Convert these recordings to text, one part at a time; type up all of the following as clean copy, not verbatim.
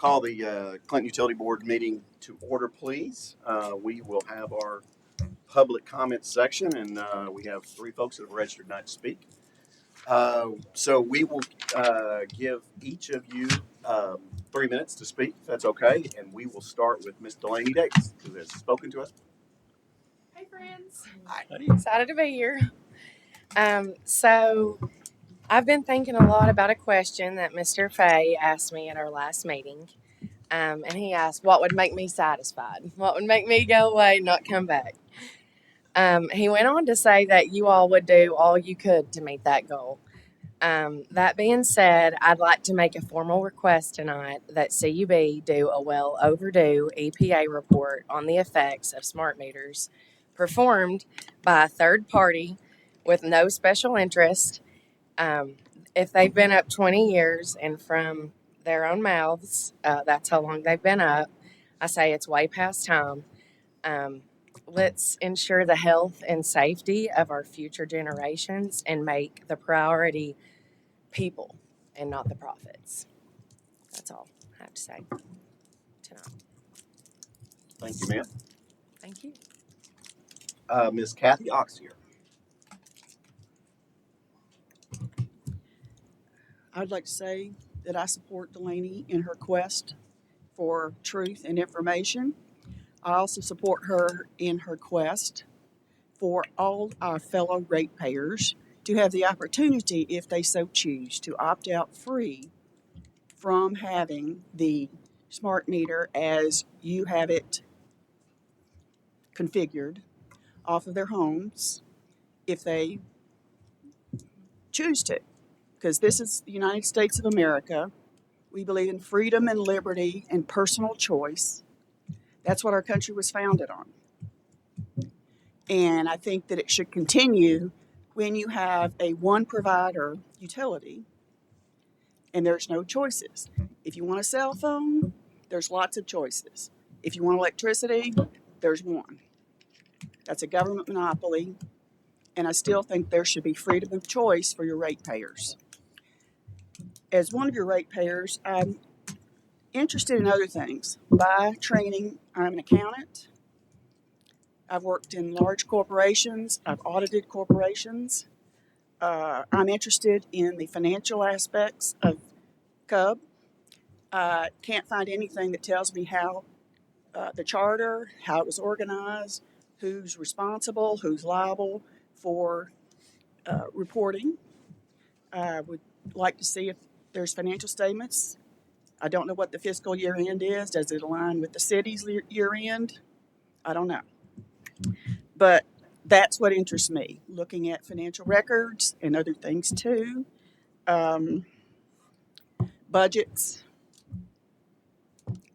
call the Clinton Utility Board meeting to order, please. We will have our public comment section, and we have three folks that have registered tonight to speak. So we will give each of you 3 minutes to speak, if that's okay, and we will start with Ms. Delaney Davis, who has spoken to us. Hey, friends. Hi. Excited to be here. So I've been thinking a lot about a question that Mr. Fay asked me at our last meeting. And he asked, what would make me satisfied? What would make me go away and not come back? He went on to say that you all would do all you could to meet that goal. That being said, I'd like to make a formal request tonight that CUB do a well overdue EPA report on the effects of smart meters performed by a third party with no special interest. If they've been up 20 years and from their own mouths, that's how long they've been up, I say it's way past time. Let's ensure the health and safety of our future generations and make the priority people and not the profits. That's all I have to say tonight. Thank you, ma'am. Thank you. Ms. Kathy Oxier. I'd like to say that I support Delaney in her quest for truth and information. I also support her in her quest for all our fellow ratepayers to have the opportunity, if they so choose, to opt out free from having the smart meter as you have it configured off of their homes if they choose to. Because this is the United States of America. We believe in freedom and liberty and personal choice. That's what our country was founded on. And I think that it should continue when you have a one provider utility and there's no choices. If you want a cell phone, there's lots of choices. If you want electricity, there's one. That's a government monopoly. And I still think there should be freedom of choice for your ratepayers. As one of your ratepayers, I'm interested in other things. By training, I'm an accountant. I've worked in large corporations. I've audited corporations. I'm interested in the financial aspects of CUB. Can't find anything that tells me how the charter, how it was organized, who's responsible, who's liable for reporting. I would like to see if there's financial statements. I don't know what the fiscal year end is. Does it align with the city's year end? I don't know. But that's what interests me, looking at financial records and other things too. Budgets.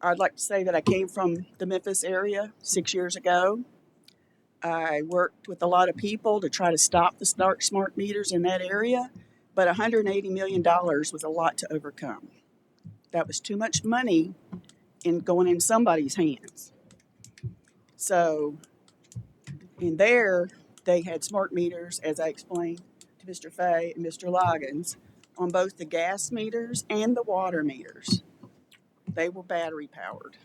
I'd like to say that I came from the Memphis area 6 years ago. I worked with a lot of people to try to stop the smart meters in that area, but $180 million was a lot to overcome. That was too much money going in somebody's hands. So in there, they had smart meters, as I explained to Mr. Fay and Mr. Loggins, on both the gas meters and the water meters. They were battery powered.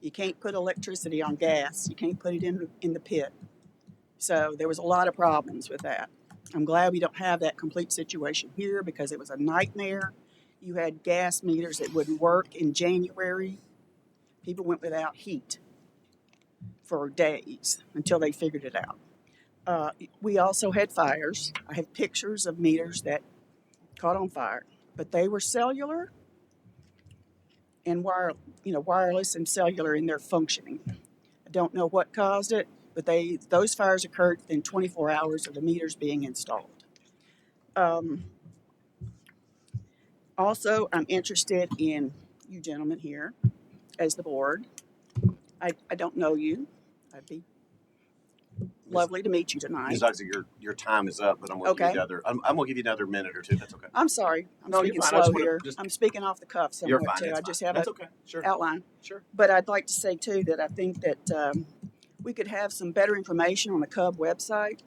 You can't put electricity on gas. You can't put it in the pit. So there was a lot of problems with that. I'm glad we don't have that complete situation here because it was a nightmare. You had gas meters that wouldn't work in January. People went without heat for days until they figured it out. We also had fires. I have pictures of meters that caught on fire, but they were cellular and wireless and cellular in their functioning. I don't know what caused it, but those fires occurred within 24 hours of the meters being installed. Also, I'm interested in you gentlemen here as the board. I don't know you. I'd be lovely to meet you tonight. Ms. Oxier, your time is up, but I'm going to give you I'm going to give you another minute or two. That's okay. I'm sorry. I'm speaking slow here. I'm speaking off the cuff somewhat too. I just have an outline. Sure. But I'd like to say too that I think that we could have some better information on the CUB website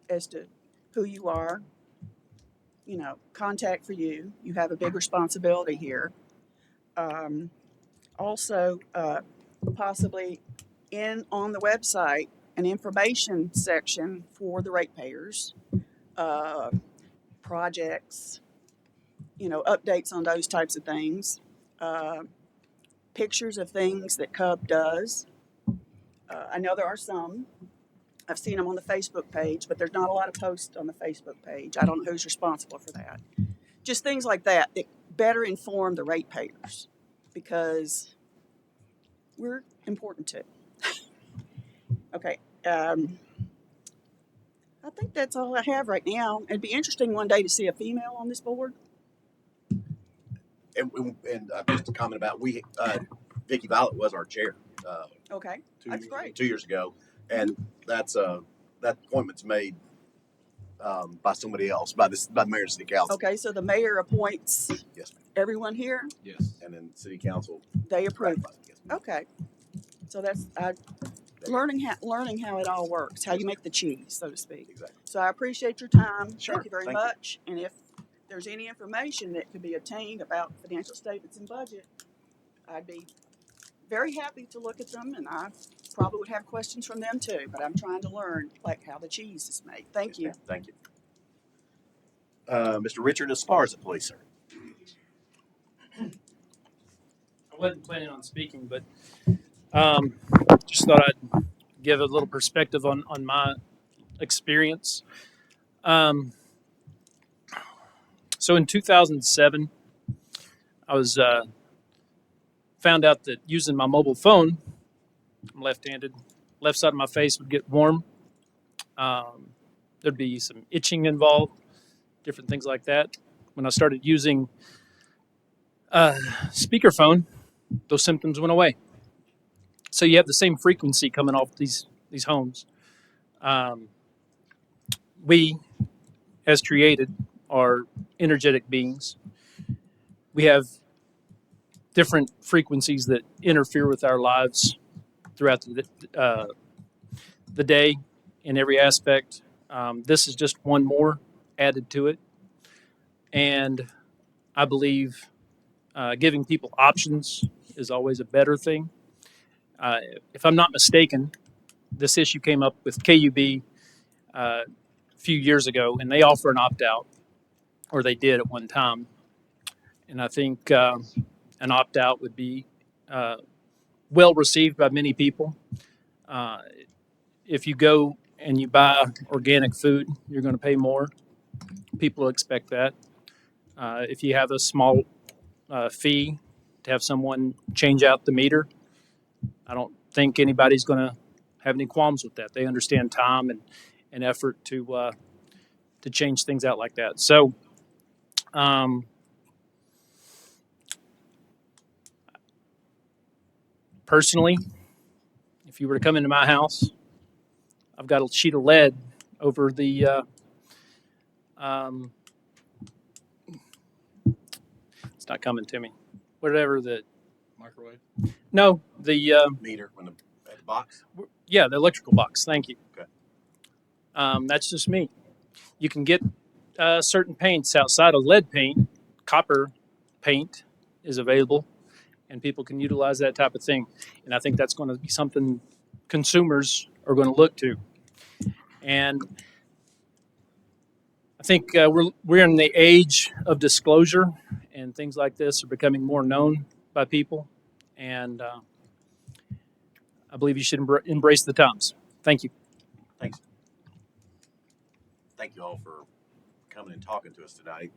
as to who you are. Contact for you. You have a big responsibility here. Also, possibly on the website, an information section for the ratepayers, uh, projects, updates on those types of things, uh, pictures of things that Cub does. I know there are some. I've seen them on the Facebook page, but there's not a lot of posts on the Facebook page. I don't know who's responsible for that. Just things like that that better inform the ratepayers because we're important too. Okay. I think that's all I have right now. It'd be interesting one day to see a female on this board. And just a comment about Vicki Violet was our chair Okay, that's great. 2 years ago, and that appointment's made by somebody else, by the mayor and city council. Okay, so the mayor appoints Yes, ma'am. everyone here. Yes. And then city council. They approve. Yes, ma'am. Okay, so that's learning how it all works, how you make the cheese, so to speak. Exactly. So I appreciate your time. Sure, Thank you very thank you. much. And if there's any information that could be obtained about financial statements and budget, I'd be very happy to look at them, and I probably would have questions from them too. But I'm trying to learn like how the cheese is made. Thank Yes, you. ma'am. Thank you. Mr. Richard Esparza, please, sir. I wasn't planning on speaking, but just thought I'd give a little perspective on my experience. So in 2007, I was found out that using my mobile phone, I'm left-handed, left side of my face would get warm. There'd be some itching involved, different things like that. When I started using speakerphone, those symptoms went away. So you have the same frequency coming off these homes. We, as created, are energetic beings. We have different frequencies that interfere with our lives throughout the day in every aspect. This is just one more added to it. And I believe giving people options is always a better thing. If I'm not mistaken, this issue came up with KUB a few years ago, and they offer an opt-out, or they did at one time. And I think an opt-out would be well received by many people. If you go and you buy organic food, you're going to pay more. People expect that. If you have a small fee to have someone change out the meter, I don't think anybody's going to have any qualms with that. They understand time and effort to change things out like that. So, personally, if you were to come into my house, I've got a sheet of lead over the it's not coming to me. Whatever the Microwave? no the Meter at the box. yeah, the electrical box. Thank you. Okay. That's just me. You can get certain paints outside of lead paint. Copper paint is available, and people can utilize that type of thing. And I think that's going to be something consumers are going to look to. And I think we're in the age of disclosure, and things like this are becoming more known by people. And I believe you should embrace the times. Thank you. Thanks. Thank you all for coming and talking to us tonight.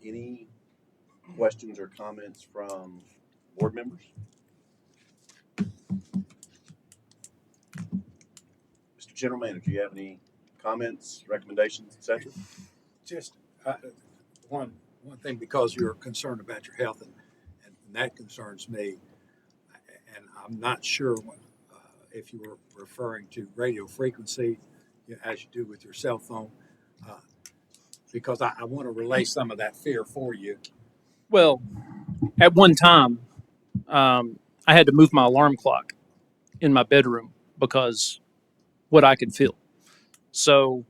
Any questions or comments from board members? Mr. General Manager, do you have any comments, recommendations, etc.? Just one thing, because you're concerned about your health, and that concerns me. And I'm not sure if you were referring to radio frequency, as you do with your cell phone, because I want to relay some of that fear for you. Well, at one time, I had to move my alarm clock in my bedroom because what I could feel. So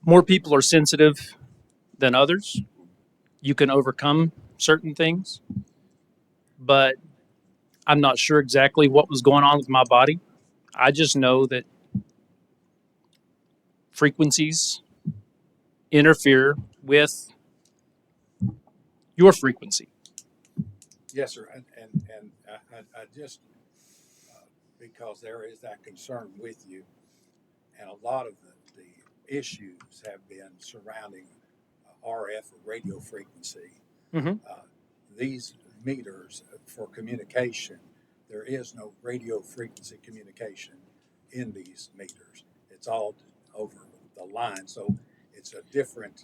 more people are sensitive than others. You can overcome certain things, but I'm not sure exactly what was going on with my body. I just know that frequencies interfere with your frequency. Yes, sir. And I just, because there is that concern with you, and a lot of the issues have been surrounding RF or radio frequency. Mhm. These meters for communication, there is no radio frequency communication in these meters. It's all over the line, so it's a different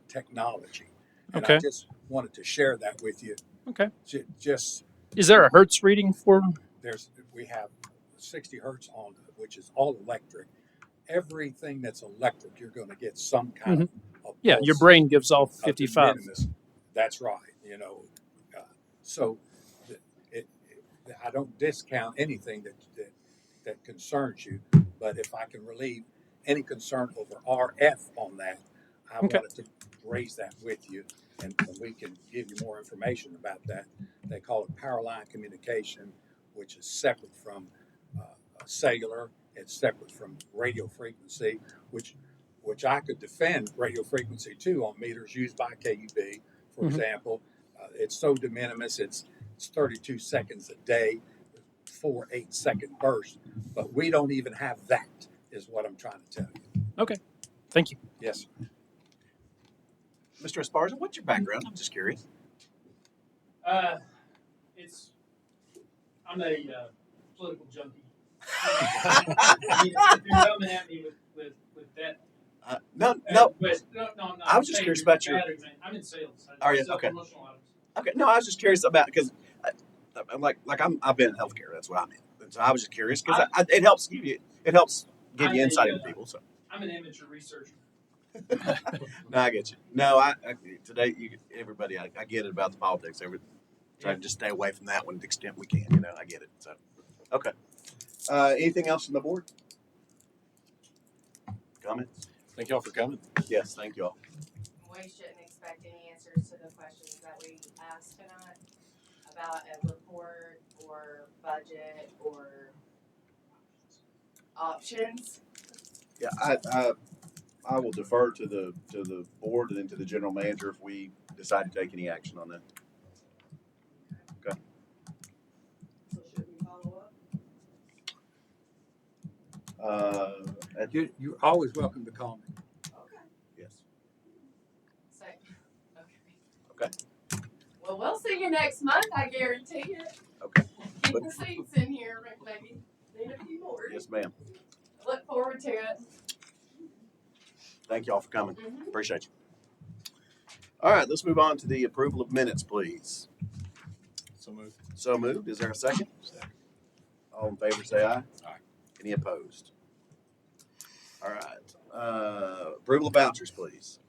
technology. And I Okay. just wanted to share that with you. Okay. Just Is there a hertz reading for? we have 60 hertz on, which is all electric. Everything that's electric, you're going to get some kind of a Yeah, your pulse brain gives off of 55. de minimis. That's right. So I don't discount anything that concerns you, but if I can relieve any concern over RF on that, I Okay. wanted to raise that with you, and we can give you more information about that. They call it power line communication, which is separate from cellular. It's separate from radio frequency, which I could defend radio frequency too on meters used by KUB, for Mhm. example. It's so de minimis. It's 32 seconds a day, 4 8-second bursts, but we don't even have that, is what I'm trying to tell you. Okay. Thank you. Yes, sir. Mr. Esparza, what's your background? I'm just curious. I'm a political junkie. If you're coming at me with that. No. No, I'm not. I was just curious about your. I'm in sales. Are you? Okay. Okay. No, I was just curious about because I'm I've been in healthcare. That's what I'm in. And so I was just curious because it helps give you insight into people. So I'm an amateur researcher. no, I get you. No, I today everybody I get it about the politics. Try to just stay away from that one to the extent we can. I get it. So okay. Anything else from the board? Comments? Thank y'all for coming. Yes, thank you all. We shouldn't expect any answers to the questions that we asked tonight about a report or budget or options. Yeah, I will defer to the board and then to the general manager if we decide to take any action on that. Okay. So should we follow up? You're always welcome to call me. Okay. Yes. So, okay. Well, we'll see you next month, I guarantee it. Okay. Keep the seats in here, maybe need a few more. Yes, ma'am. Look forward to it. Thank you all for coming. Mhm. Appreciate you. All right, let's move on to the approval of minutes, please. So moved. So moved. Is there a second? All in favor, say aye. Aye. Any opposed? All right. Approval of vouchers, please.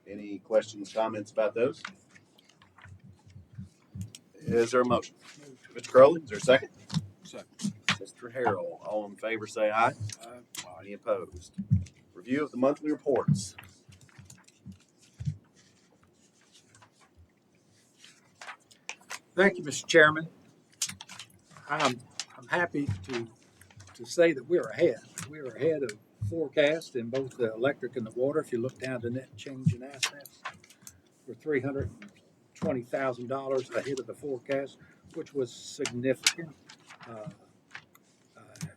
Any questions, comments about those? Is there a motion? Mr. Crowley, is there a second? Second. Mr. Harrell, all in favor, say aye. Any opposed? Review of the monthly reports. Thank you, Mr. Chairman. I'm happy to say that we're ahead. We're ahead of forecast in both the electric and the water. If you look down to net change in assets, we're $320,000 ahead of the forecast, which was significant.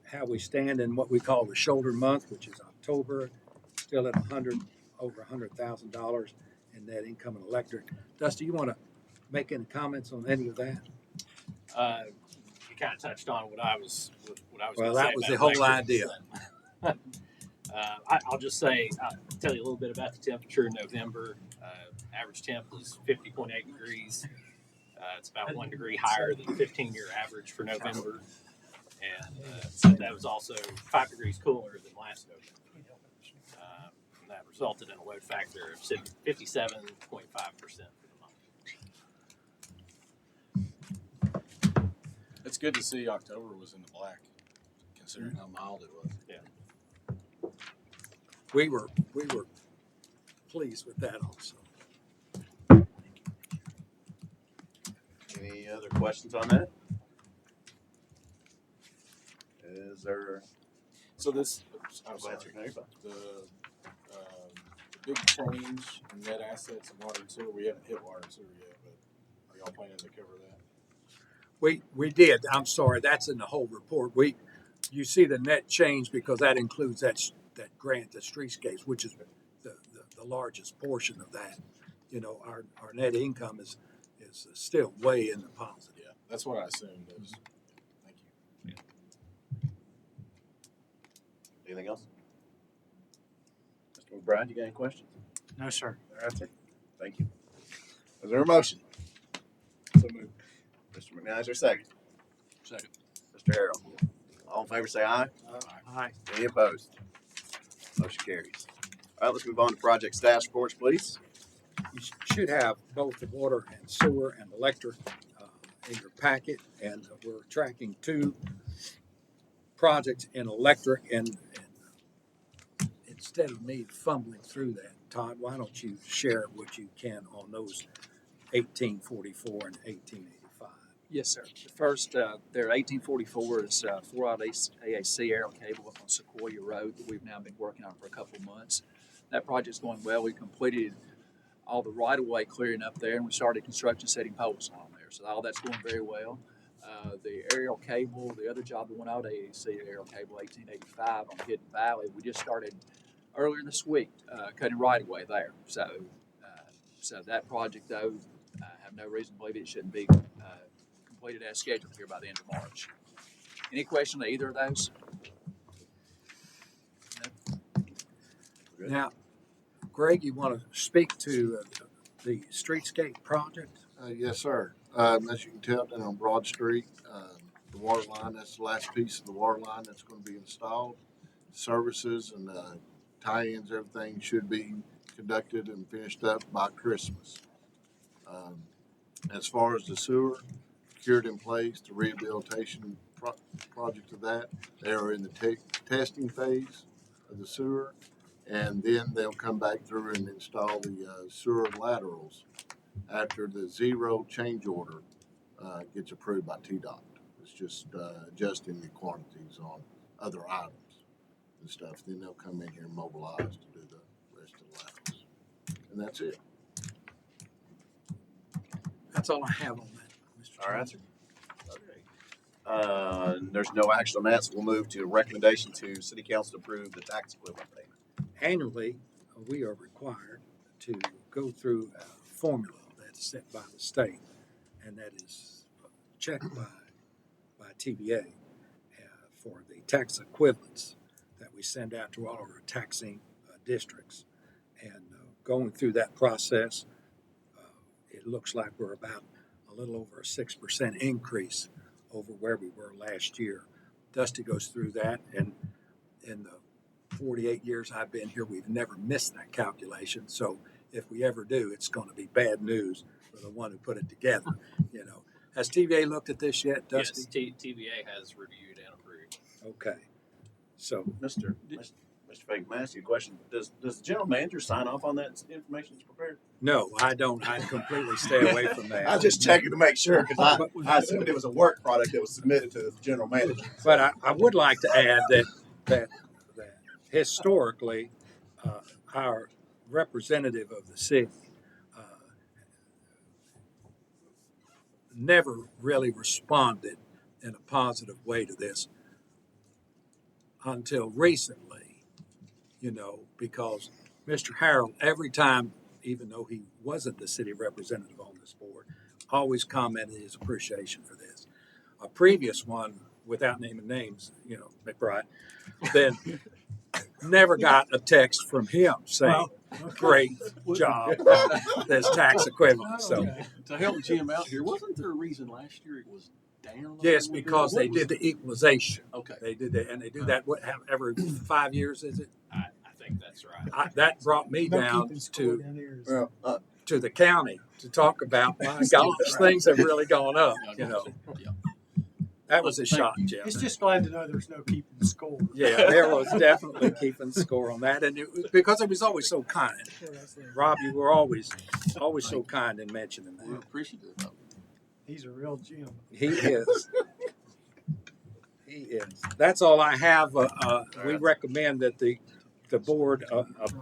How we stand in what we call the shoulder month, which is October, still at over $100,000 in net income and electric. Dusty, you want to make any comments on any of that? You kind of touched on what I was. Well, gonna that say was about the whole electric. idea. I'll just say, tell you a little bit about the temperature in November. Average temp was 50.8 degrees. It's about 1 degree higher than 15-year average for November. And that was also 5 degrees cooler than last November. And that resulted in a load factor of 57.5% for the month. It's good to see October was in the black, considering how mild it was. We were pleased with that also. Any other questions on that? Is there? So this, I'm Go sorry, ahead, sir. No, you're fine. the big change in net assets in water and sewer, we haven't hit water and sewer yet, but are y'all planning to cover that? We did. I'm sorry, that's in the whole report. You see the net change because that includes that grant, the streetscapes, which is the largest portion of that. You know, our net income is still way in the positive. Yeah, that's what I assumed. It was, thank you. Anything else? Mr. McBride, you got any questions? No, sir. All right, sir. Thank you. Is there a motion? So moved. Mr. McKnight, is there a second? Second. Mr. Harrell. All in favor say aye. Aye. Any opposed? Motion carries. All right, let's move on to project status reports, please. You should have both the water and sewer and electric in your packet, and we're tracking 2 projects in electric. And instead of me fumbling through that, Todd, why don't you share what you can on those 1844 and 1885? Yes, sir. The first, there 1844 is 4-aught AAC aerial cable up on Sequoia Road that we've now been working on for a couple of months. That project's going well. We completed all the right-of-way clearing up there, and we started construction setting poles on there. So all that's going very well. The aerial cable, the other job, the 1-aught AAC aerial cable, 1885 on Hidden Valley, we just started earlier this week cutting right-of-way there. So that project, though, I have no reason to believe it shouldn't be completed as scheduled here by the end of March. Any question on either of those? Good. Now, Greg, you want to speak to the streetscape project? Yes, sir. As you can tell, down on Broad Street, the water line, that's the last piece of the water line that's going to be installed. Services and tie-ins, everything should be conducted and finished up by Christmas. As far as the sewer, secured in place, the rehabilitation project of that, they are in the testing phase of the sewer, and then they'll come back through and install the sewer laterals after the zero change order gets approved by TDOT. It's just adjusting the quantities on other items and stuff. Then they'll come in here and mobilize to do the rest of the laterals. And that's it. That's all I have on that, Mr. All right, Chairman. sir. There's no action on that, so we'll move to a recommendation to City Council to approve the tax equivalent payment. Annually, we are required to go through a formula that's set by the state, and that is checked by TVA for the tax equivalents that we send out to all of our taxing districts. And going through that process, it looks like we're about a little over a 6% increase over where we were last year. Dusty goes through that, and in the 48 years I've been here, we've never missed that calculation. So if we ever do, it's going to be bad news for the one who put it together. You know, has TVA looked at this yet, Dusty? Yes, TVA has reviewed and approved. Okay. So Mr. Fake, may I ask you a question? Does the general manager sign off on that information that's prepared? no, I don't. I completely stay away from that. I was just checking to make sure because I assumed it was a work product that was submitted to the general manager. But I would like to add that historically, our representative of the city never really responded in a positive way to this until recently, you know, because Mr. Harrell, every time, even though he wasn't the city representative on this board, always commented his appreciation for this. A previous one, without naming names, you know, McBride, then never got a text from him saying, great job on this tax equivalent. So, To help Jim out here, wasn't there a reason last year it was down? yes, because they did the equalization. Okay. They did that, and they do that, every 5 years, is it? I think that's right. That brought me down to Well, to the county to talk about, my gosh, things have really gone up, you know. Yeah. That was a shock, Jim. It's just glad to know there's no keeping score. Yeah, there was definitely keeping score on that, and because it was always so kind. Rob, you were always so kind in mentioning We're that. appreciative of it. He's a real gem. He is. He is. That's all I have. We recommend that the board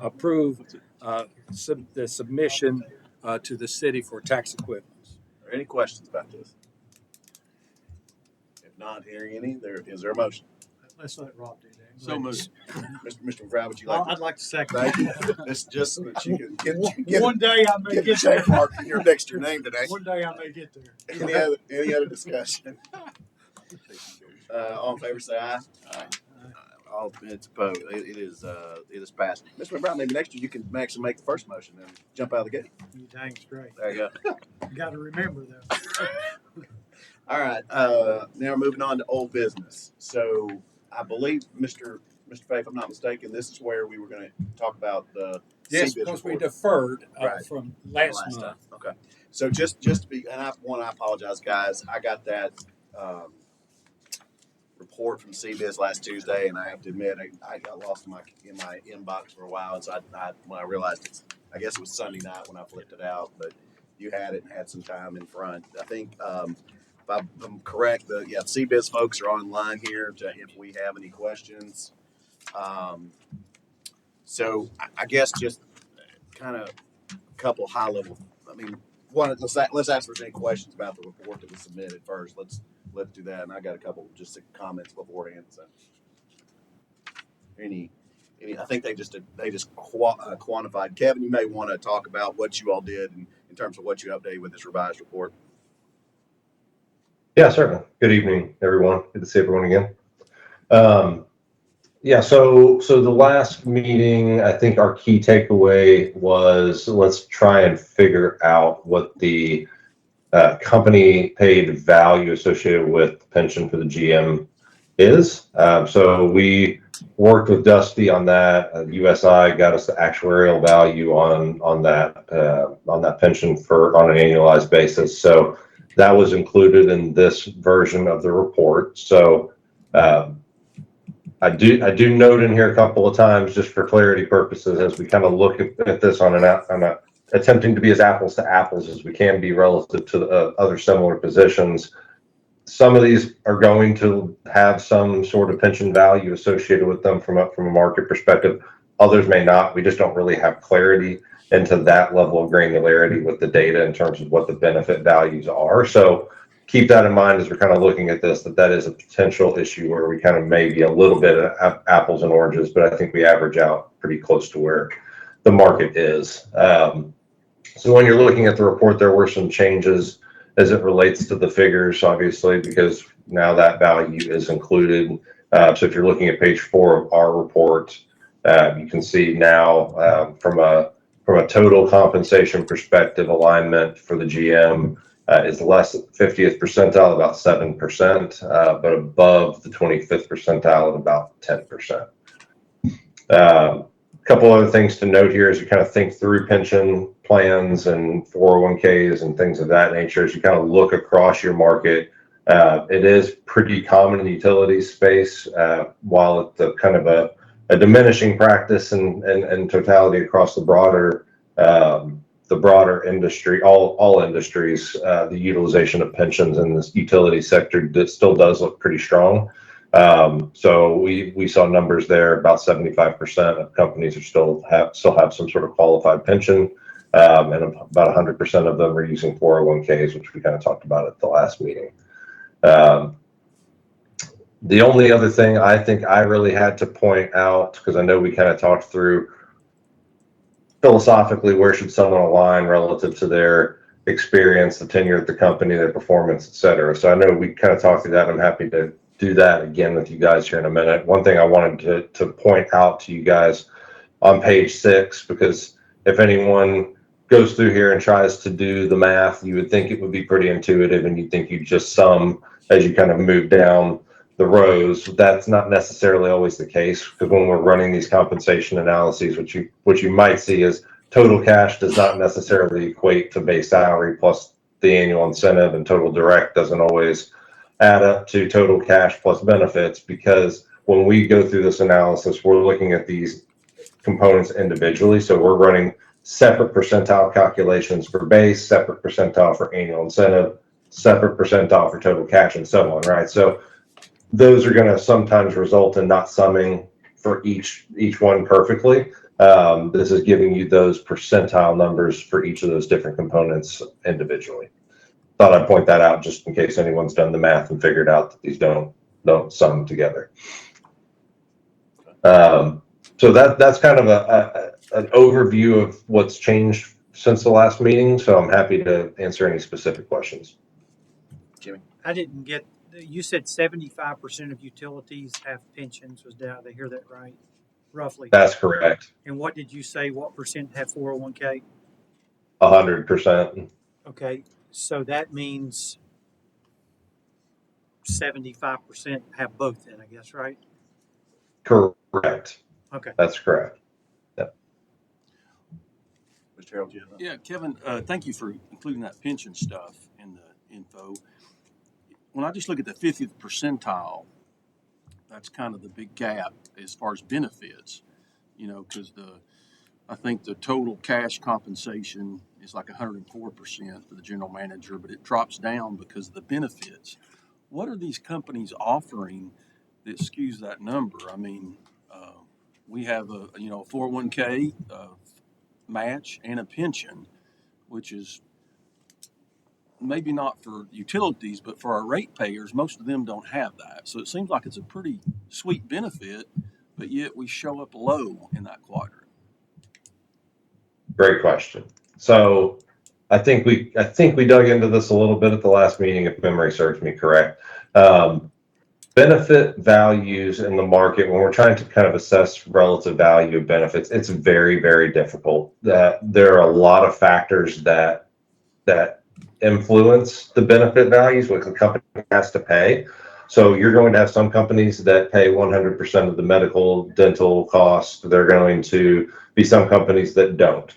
approve the submission to the city for tax equivalence. Are there any questions about this? If not hearing any, is there a motion? Let's let Rob do that. So moved. Mr. McBride, would you like I'd like to second. Thank you. that. This just so that you can get One day I may get a get there. check mark next to your name today. One day I may get there. Any other discussion? All in favor, say aye. Aye. All it's opposed. It is passed. Mr. McBride, maybe next year you can actually make the first motion and jump out of the gate. You dang straight. There you go. You got to remember though. All right. Now moving on to old business. So I believe, Mr. Fay, if I'm not mistaken, this is where we were going to talk about the Yes, CBIZ because we report. deferred Right. from last month. time. Okay. So just to be, and I apologize, guys. I got that report from CBIZ last Tuesday, and I have to admit I got lost in my inbox for a while. And so when I realized I guess it was Sunday night when I flipped it out, but you had it and had some time in front. I think if I'm correct, the CBIZ folks are online here if we have any questions. So I guess just kind of a couple high level. I mean, let's ask if there's any questions about the report that was submitted first. Let's do that. And I got a couple just comments beforehand. So any I think they just quantified. Kevin, you may want to talk about what you all did in terms of what you updated with this revised report. Yeah, certainly. Good evening, everyone. Good to see everyone again. So the last meeting, I think our key takeaway was let's try and figure out what the company paid value associated with the pension for the GM is. So we worked with Dusty on that. USI got us the actuarial value on that pension on an annualized basis. So that was included in this version of the report. So I do note in here a couple of times, just for clarity purposes, as we kind of look at this on a attempting to be as apples to apples as we can be relative to the other similar positions. Some of these are going to have some sort of pension value associated with them from a market perspective. Others may not. We just don't really have clarity into that level of granularity with the data in terms of what the benefit values are. So keep that in mind as we're kind of looking at this, that is a potential issue where we kind of may be a little bit of apples and oranges, but I think we average out pretty close to where the market is. So when you're looking at the report, there were some changes as it relates to the figures, obviously, because now that value is included. So if you're looking at page 4 of our report, you can see now from a total compensation perspective, alignment for the GM is less than 50th percentile, about 7%, but above the 25th percentile at about 10%. A couple other things to note here as you kind of think through pension plans and 401ks and things of that nature, as you kind of look across your market, it is pretty common in the utilities space, while it's a kind of a diminishing practice and totality across the broader industry, all industries, the utilization of pensions in this utility sector still does look pretty strong. So we saw numbers there, about 75% of companies still have some sort of qualified pension, and about 100% of them are using 401ks, which we kind of talked about at the last meeting. The only other thing I think I really had to point out, because I know we kind of talked through philosophically, where should someone align relative to their experience, the tenure at the company, their performance, et cetera. So I know we kind of talked through that. I'm happy to do that again with you guys here in a minute. One thing I wanted to point out to you guys on page 6, because if anyone goes through here and tries to do the math, you would think it would be pretty intuitive and you'd think you'd just sum as you kind of move down the rows. That's not necessarily always the case, because when we're running these compensation analyses, what you might see is total cash does not necessarily equate to base salary plus the annual incentive, and total direct doesn't always add up to total cash plus benefits, because when we go through this analysis, we're looking at these components individually. So we're running separate percentile calculations for base, separate percentile for annual incentive, separate percentile for total cash, and so on, right? So those are going to sometimes result in not summing for each one perfectly. This is giving you those percentile numbers for each of those different components individually. Thought I'd point that out just in case anyone's done the math and figured out that these don't sum together. So that's kind of an overview of what's changed since the last meeting. So I'm happy to answer any specific questions. Jimmy? I didn't get, you said 75% of utilities have pensions. Did I hear that right? Roughly. That's correct. And what did you say? What percent have 401k? 100%. Okay. So that means 75% have both then, I guess, right? Correct. Okay. That's correct. Mr. Harold, do you have that? Yeah, Kevin, thank you for including that pension stuff in the info. When I just look at the 50th percentile, that's kind of the big gap as far as benefits, you know, because I think the total cash compensation is like 104% for the general manager, but it drops down because of the benefits. What are these companies offering that skews that number? I mean, we have a 401k match and a pension, which is maybe not for utilities, but for our ratepayers, most of them don't have that. So it seems like it's a pretty sweet benefit, but yet we show up low in that quadrant. Great question. So I think we dug into this a little bit at the last meeting, if memory serves me correct. Benefit values in the market, when we're trying to kind of assess relative value of benefits, it's very, very difficult. There are a lot of factors that influence the benefit values, what the company has to pay. So you're going to have some companies that pay 100% of the medical, dental costs. There are going to be some companies that don't.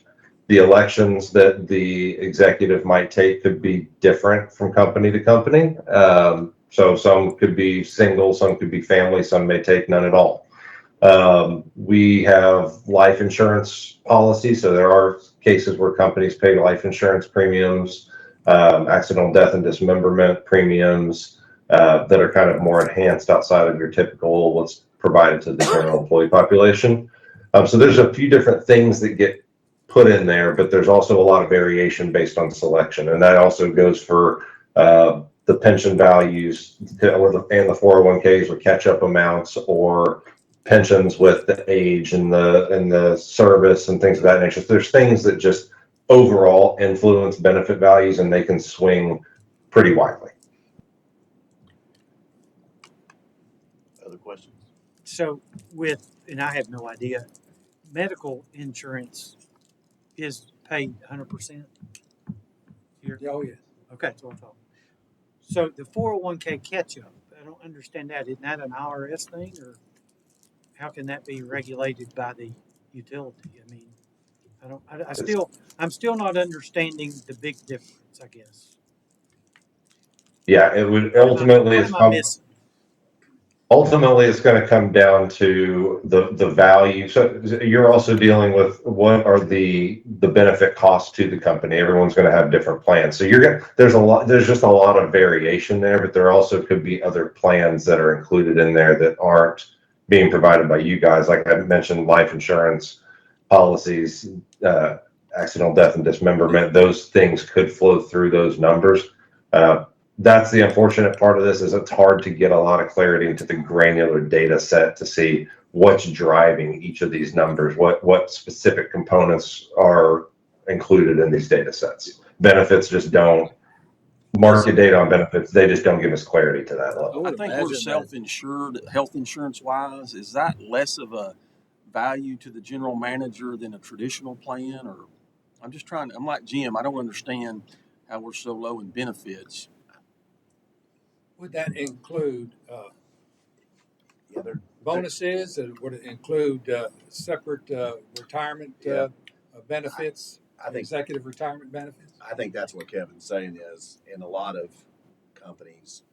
The elections that the executive might take could be different from company to company. So some could be single, some could be family, some may take none at all. We have life insurance policies, so there are cases where companies pay life insurance premiums, accidental death and dismemberment premiums that are kind of more enhanced outside of your typical what's provided to the general employee population. So there's a few different things that get put in there, but there's also a lot of variation based on selection, and that also goes for the pension values and the 401ks with catch-up amounts, or pensions with the age and the service and things of that nature. So there's things that just overall influence benefit values, and they can swing pretty widely. Other questions? So and I have no idea, medical insurance is paid 100% here? Oh, yes. Okay, that's what I thought. So the 401k catch-up, I don't understand that. Isn't that an IRS thing, or how can that be regulated by the utility? I mean, I'm still not understanding the big difference, I guess. Yeah, it would ultimately. What am I missing? Ultimately, it's going to come down to the value. So you're also dealing with what are the benefit costs to the company. Everyone's going to have different plans. So there's just a lot of variation there, but there also could be other plans that are included in there that aren't being provided by you guys. Like I mentioned, life insurance policies, accidental death and dismemberment, those things could flow through those numbers. That's the unfortunate part of this, is it's hard to get a lot of clarity into the granular data set to see what's driving each of these numbers, what specific components are included in these data sets. Benefits just don't, market data on benefits, they just don't give us clarity to that level. I think we're self-insured, health insurance wise. Is that less of a value to the general manager than a traditional plan? Or I'm like Jim, I don't understand how we're so low in benefits. Would that include bonuses? Would it include separate retirement benefits? I think executive retirement benefits. I think that's what Kevin's saying is, in a lot of companies,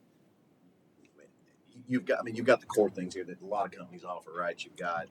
you've got the core things here that a lot of companies offer, right? You've got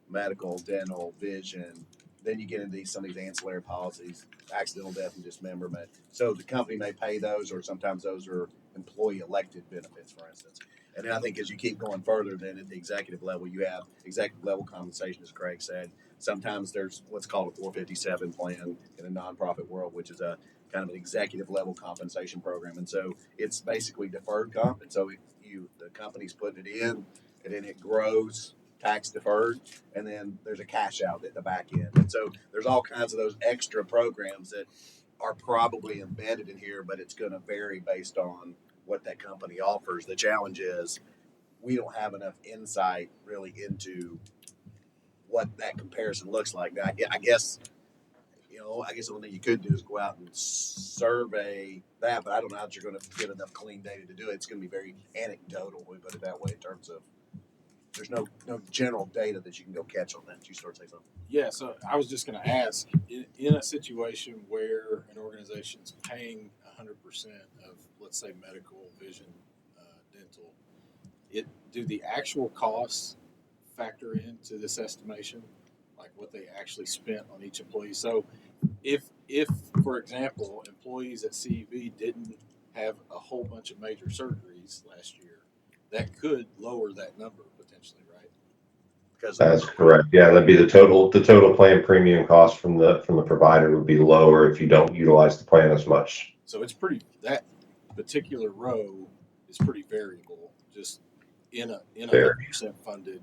medical, dental, vision, then you get into some of these ancillary policies, accidental death and dismemberment. So the company may pay those, or sometimes those are employee elected benefits, for instance. And then I think as you keep going further, then at the executive level, you have executive level compensation, as Craig said. Sometimes there's what's called a 457 plan in a nonprofit world, which is a kind of an executive level compensation program. And so it's basically deferred comp. And so the company's putting it in, and then it grows tax deferred, and then there's a cash out at the back end. And so there's all kinds of those extra programs that are probably embedded in here, but it's going to vary based on what that company offers. The challenge is we don't have enough insight really into what that comparison looks like. Now, I guess the only thing you could do is go out and survey that, but I don't know how you're going to get enough clean data to do it. It's going to be very anecdotal, we put it that way, in terms of there's no general data that you can go catch on that. You start saying something. Yeah, so I was just going to ask, in a situation where an organization's paying 100% of, let's say, medical, vision, dental, do the actual costs factor into this estimation, like what they actually spent on each employee? So if for example, employees at CEV didn't have a whole bunch of major surgeries last year, that could lower that number potentially, right? Because That's correct. Yeah, that'd be the total plan premium cost from the provider would be lower if you don't utilize the plan as much. So that particular row is pretty variable, just in a 100% funded.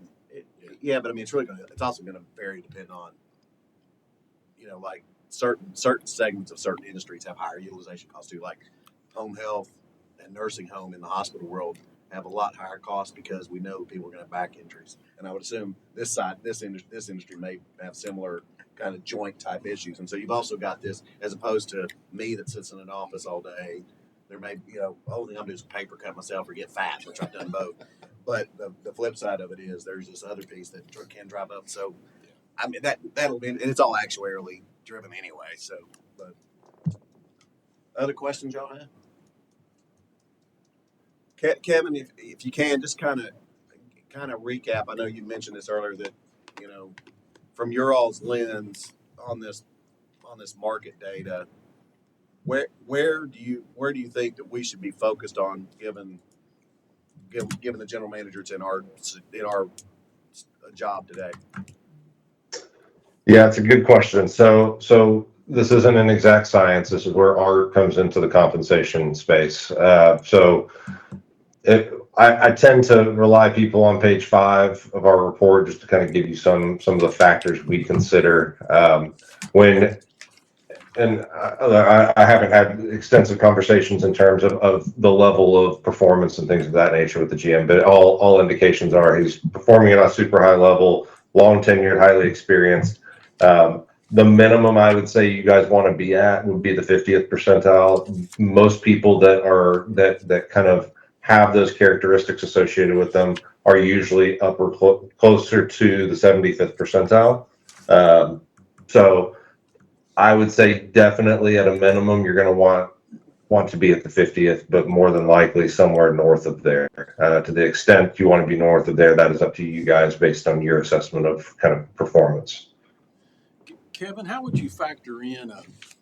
Yeah, but I mean, it's also going to vary depending on, like certain segments of certain industries have higher utilization costs too, like home health and nursing home in the hospital world have a lot higher costs because we know people are going to have back injuries. And I would assume this industry may have similar kind of joint type issues. And so you've also got this, as opposed to me that sits in an office all day. There may, the whole thing I'm doing is paper cut myself or get fat, which I've done both. But the flip side of it is there's this other piece that can drive up. So, I mean, that'll be, and it's all actuarially driven anyway. So, but other questions y'all have? Kevin, if you can, just kind of recap. I know you mentioned this earlier that, from your all's lens on this market data, where do you think that we should be focused on given the general managers in our job today? Yeah, it's a good question. So this isn't an exact science. This is where art comes into the compensation space. I tend to rely people on page 5 of our report just to kind of give you some of the factors we consider I haven't had extensive conversations in terms of the level of performance and things of that nature with the GM, but all indications are he's performing at a super high level, long tenured, highly experienced. The minimum I would say you guys want to be at would be the 50th percentile. Most people that kind of have those characteristics associated with them are usually closer to the 75th percentile. So I would say definitely at a minimum, you're going to want to be at the 50th, but more than likely somewhere north of there. To the extent you want to be north of there, that is up to you guys based on your assessment of kind of performance. Kevin, how would you factor in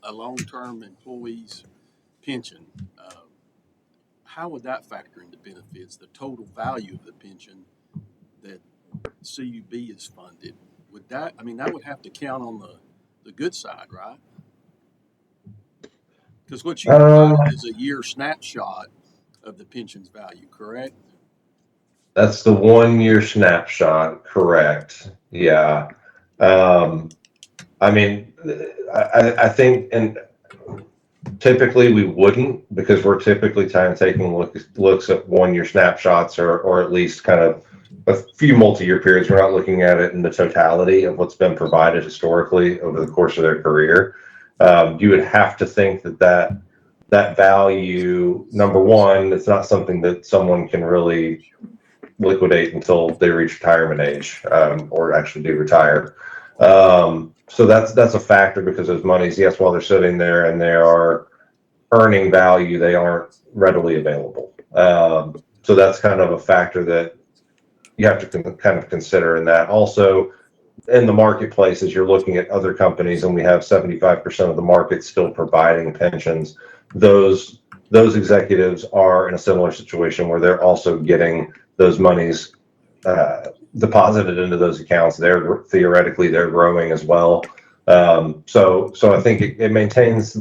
a long-term employee's pension? How would that factor into benefits, the total value of the pension that CUB is funded? That would have to count on the good side, right? Because what you provide is a year snapshot of the pension's value, correct? That's the 1 year snapshot, correct? Yeah. I think, and typically we wouldn't, because we're typically taking looks at 1 year snapshots or at least kind of a few multi-year periods. We're not looking at it in the totality of what's been provided historically over the course of their career. You would have to think that value, number one, it's not something that someone can really liquidate until they reach retirement age, or actually do retire. So that's a factor, because those monies, yes, while they're sitting there and they are earning value, they aren't readily available. So that's kind of a factor that you have to kind of consider in that. Also, in the marketplace, as you're looking at other companies, and we have 75% of the market still providing pensions, those executives are in a similar situation where they're also getting those monies deposited into those accounts. They're theoretically they're growing as well. So I think it maintains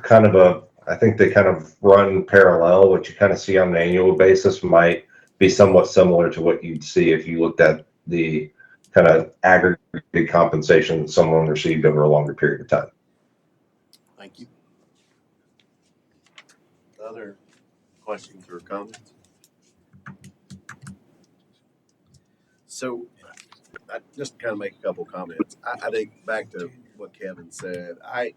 kind of a. I think they kind of run parallel. What you kind of see on an annual basis might be somewhat similar to what you'd see if you looked at the kind of aggregate compensation that someone received over a longer period of time. Thank you. Other questions or comments? So, I just kind of make a couple comments. I think back to what Kevin said. I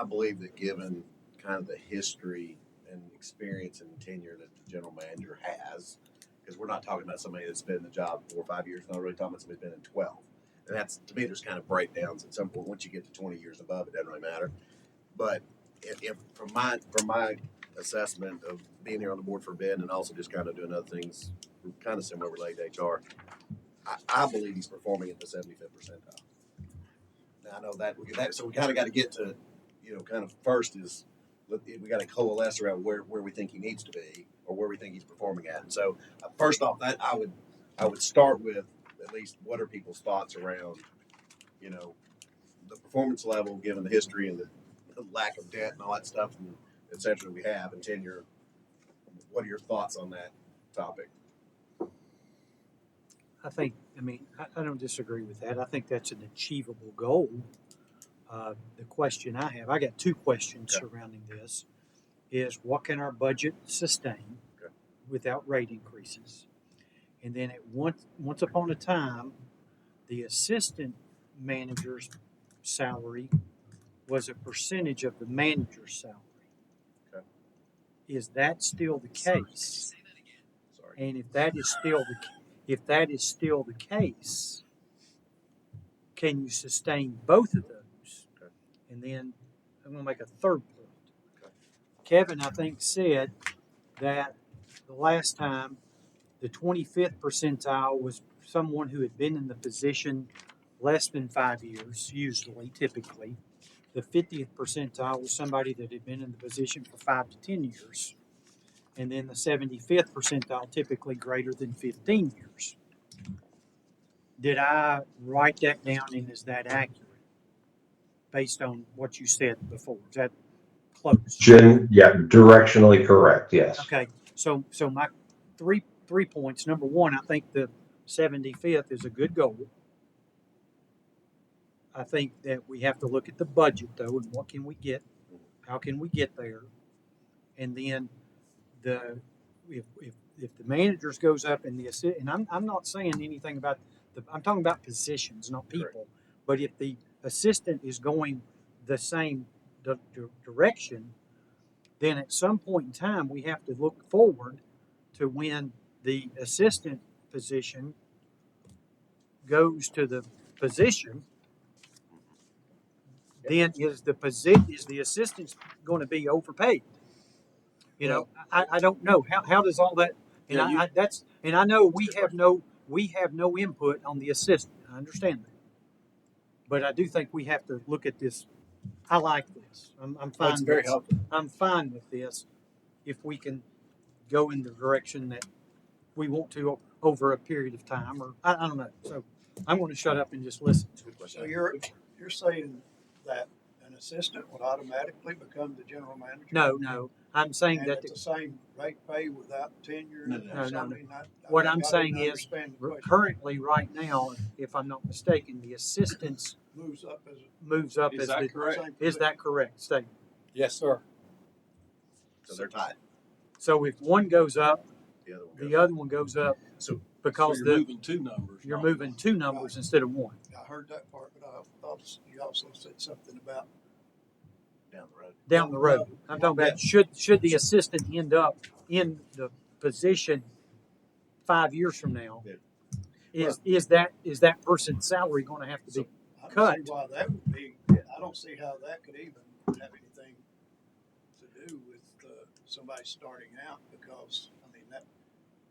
believe that given kind of the history and experience and tenure that the general manager has, because we're not talking about somebody that's been in the job 4 or 5 years, not really talking about somebody that's been in 12. And that's, to me, there's kind of breakdowns at some point. Once you get to 20 years above, it doesn't really matter. But if from my assessment of being here on the board for Ben and also just kind of doing other things kind of similar related to HR, I believe he's performing at the 75th percentile. Now I know that so we kind of got to get to, kind of first is we got to coalesce around where we think he needs to be or where we think he's performing at. And so first off, that I would start with at least what are people's thoughts around, the performance level given the history and the lack of debt and all that stuff and et cetera we have and tenure. What are your thoughts on that topic? I don't disagree with that. I think that's an achievable goal. The question I got two questions surrounding this, is what can our budget sustain without rate increases? And then once upon a time, the assistant manager's salary was a percentage of the manager's salary. Okay. Is that still the case? Sorry. And if that is still the case, can you sustain both of those? Okay. And then I'm going to make a third point. Okay. Kevin, I think, said that the last time the 25th percentile was someone who had been in the position less than 5 years, typically. The 50th percentile was somebody that had been in the position for 5 to 10 years. And then the 75th percentile, typically greater than 15 years. Did I write that down, and is that accurate based on what you said before? Is that close? Yeah, directionally correct. Yes. Okay. So my three points. Number one, I think the 75th is a good goal. I think that we have to look at the budget though, and what can we get? How can we get there? And then if the managers goes up and I'm not saying anything about I'm talking about positions, not people. Correct. But if the assistant is going the same direction, then at some point in time we have to look forward to when the assistant position goes to the position. Then is the assistant going to be overpaid? I don't know how does all that. And I know we have no input on the assistant. I understand that, but I do think we have to look at this. I like this. I'm fine. That's very helpful. I'm fine with this if we can go in the direction that we want to over a period of time, or I don't know. So I'm going to shut up and just listen. So you're saying that an assistant would automatically become the general manager? No. I'm saying And that it's the same rate pay without tenure? No. I mean, What I I'm didn't saying is understand the question. currently, right now, if I'm not mistaken, the assistants Moves up as Is that the. correct? Is that correct statement? Yes, sir. So they're tied. So if one goes up, The other one. the other one goes up So because So you're moving two numbers. you're not moving one. two numbers instead of one. I heard that part, but I thought you also said something about down the road. Down the road. I'm talking about should the assistant end up in the position 5 years from now? Yeah. Is that person's salary going to have to be I don't cut? see why that would be. I don't see how that could even have anything to do with somebody starting out, because I mean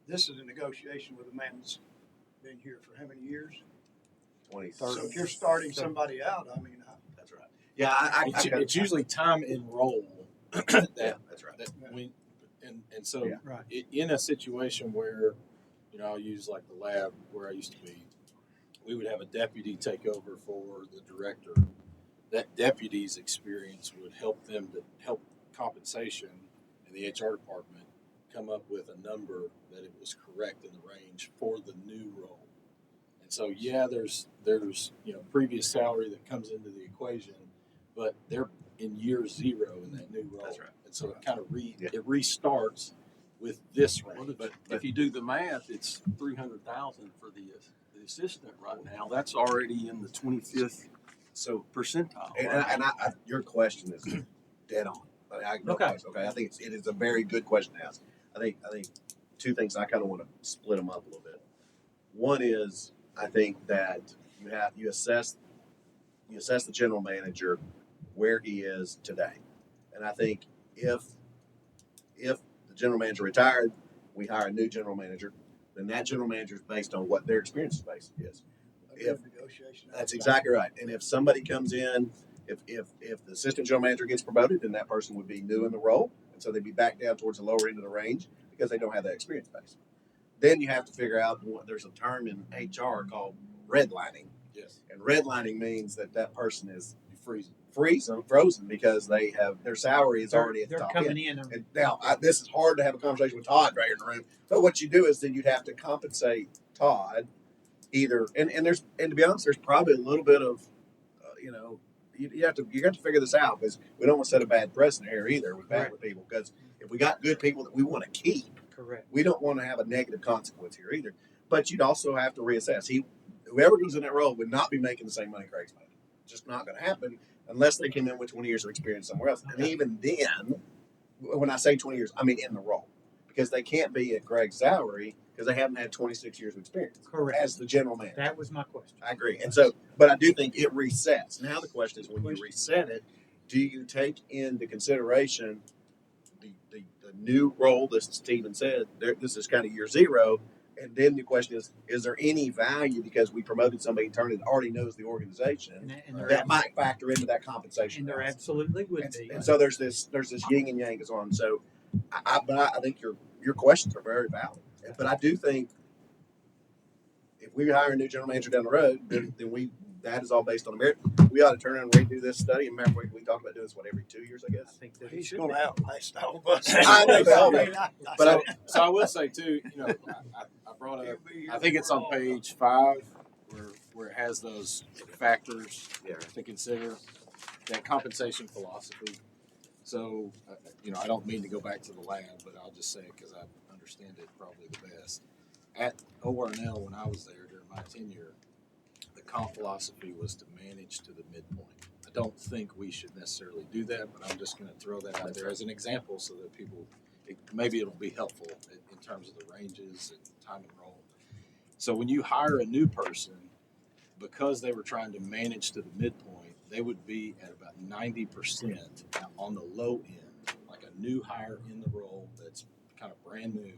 this is a negotiation with a man that's been here for how many years? So if you're starting somebody out, I mean, That's right. Yeah, I It's usually time enroll yeah, that, that's right. that we, and so Yeah. Right. in a situation where, I'll use like the lab where I used to be, we would have a deputy take over for the director. That deputy's experience would help them to help compensation and the HR department come up with a number that it was correct in the range for the new role. And so, yeah, there's previous salary that comes into the equation, but they're in year zero in that new role. That's right. And so it kind of it restarts with this range. But if you do the math, it's 300,000 for the assistant right now. That's already in the 25th So, percentile. and, right? and I, your question is dead on. Okay. Okay. I think it is a very good question to ask. I think two things. I kind of want to split them up a little bit. One is I think that you assess the general manager where he is today, and I think if the general manager retired, we hire a new general manager. Then that general manager is based on what their experience base is. If negotiation. That's exactly right. And if somebody comes in, if the assistant general manager gets promoted, then that person would be new in the role, and so they'd be back down towards the lower end of the range because they don't have that experience base. Then you have to figure out there's a term in HR called redlining, Yes. and redlining means that person is Freezing. frozen because they have their salary is They're, already at the they're top coming end. in. And now, this is hard to have a conversation with Todd right here in the room. But what you do is then you'd have to compensate Todd either, and to be honest, there's probably a little bit of, you have to figure this out because we don't want to set a bad precedent here either with people. Because if we got good people that we want to keep, Correct. we don't want to have a negative consequence here either. But you'd also have to reassess. Whoever goes in that role would not be making the same money Craig's making. It's just not going to happen unless they came in with 20 years of experience somewhere else. And even then, when I say 20 years, I mean in the role. Because they can't be at Greg's salary because they haven't had 26 years of experience Correct. as the general manager. That was my question. I agree. And so, but I do think it resets. Now the question is, when you reset it, do you take into consideration the new role, this is Stephen said, this is kind of year zero, and then the question is there any value because we promoted somebody internally that already knows the organization that might factor into that compensation? And there absolutely would be. And so there's this yin and yang is on. So, I think your questions are very valid. But I do think if we hire a new general manager down the road, then that is all based on merit. We ought to turn around and redo this study. And remember, we talk about doing this every 2 years, I I guess. think that He's going to outlast all of us. I know that. But So I will say too, I brought up, I think it's on page 5 where it has those factors to consider, that compensation philosophy. So, I don't mean to go back to the lab, but I'll just say it because I understand it probably the best. At ORNL, when I was there during my tenure, the comp philosophy was to manage to the midpoint. I don't think we should necessarily do that, but I'm just going to throw that out there as an example so that maybe it'll be helpful in terms of the ranges and time and role. So when you hire a new person, because they were trying to manage to the midpoint, they would be at about 90% on the low end, like a new hire in the role that's kind of brand new.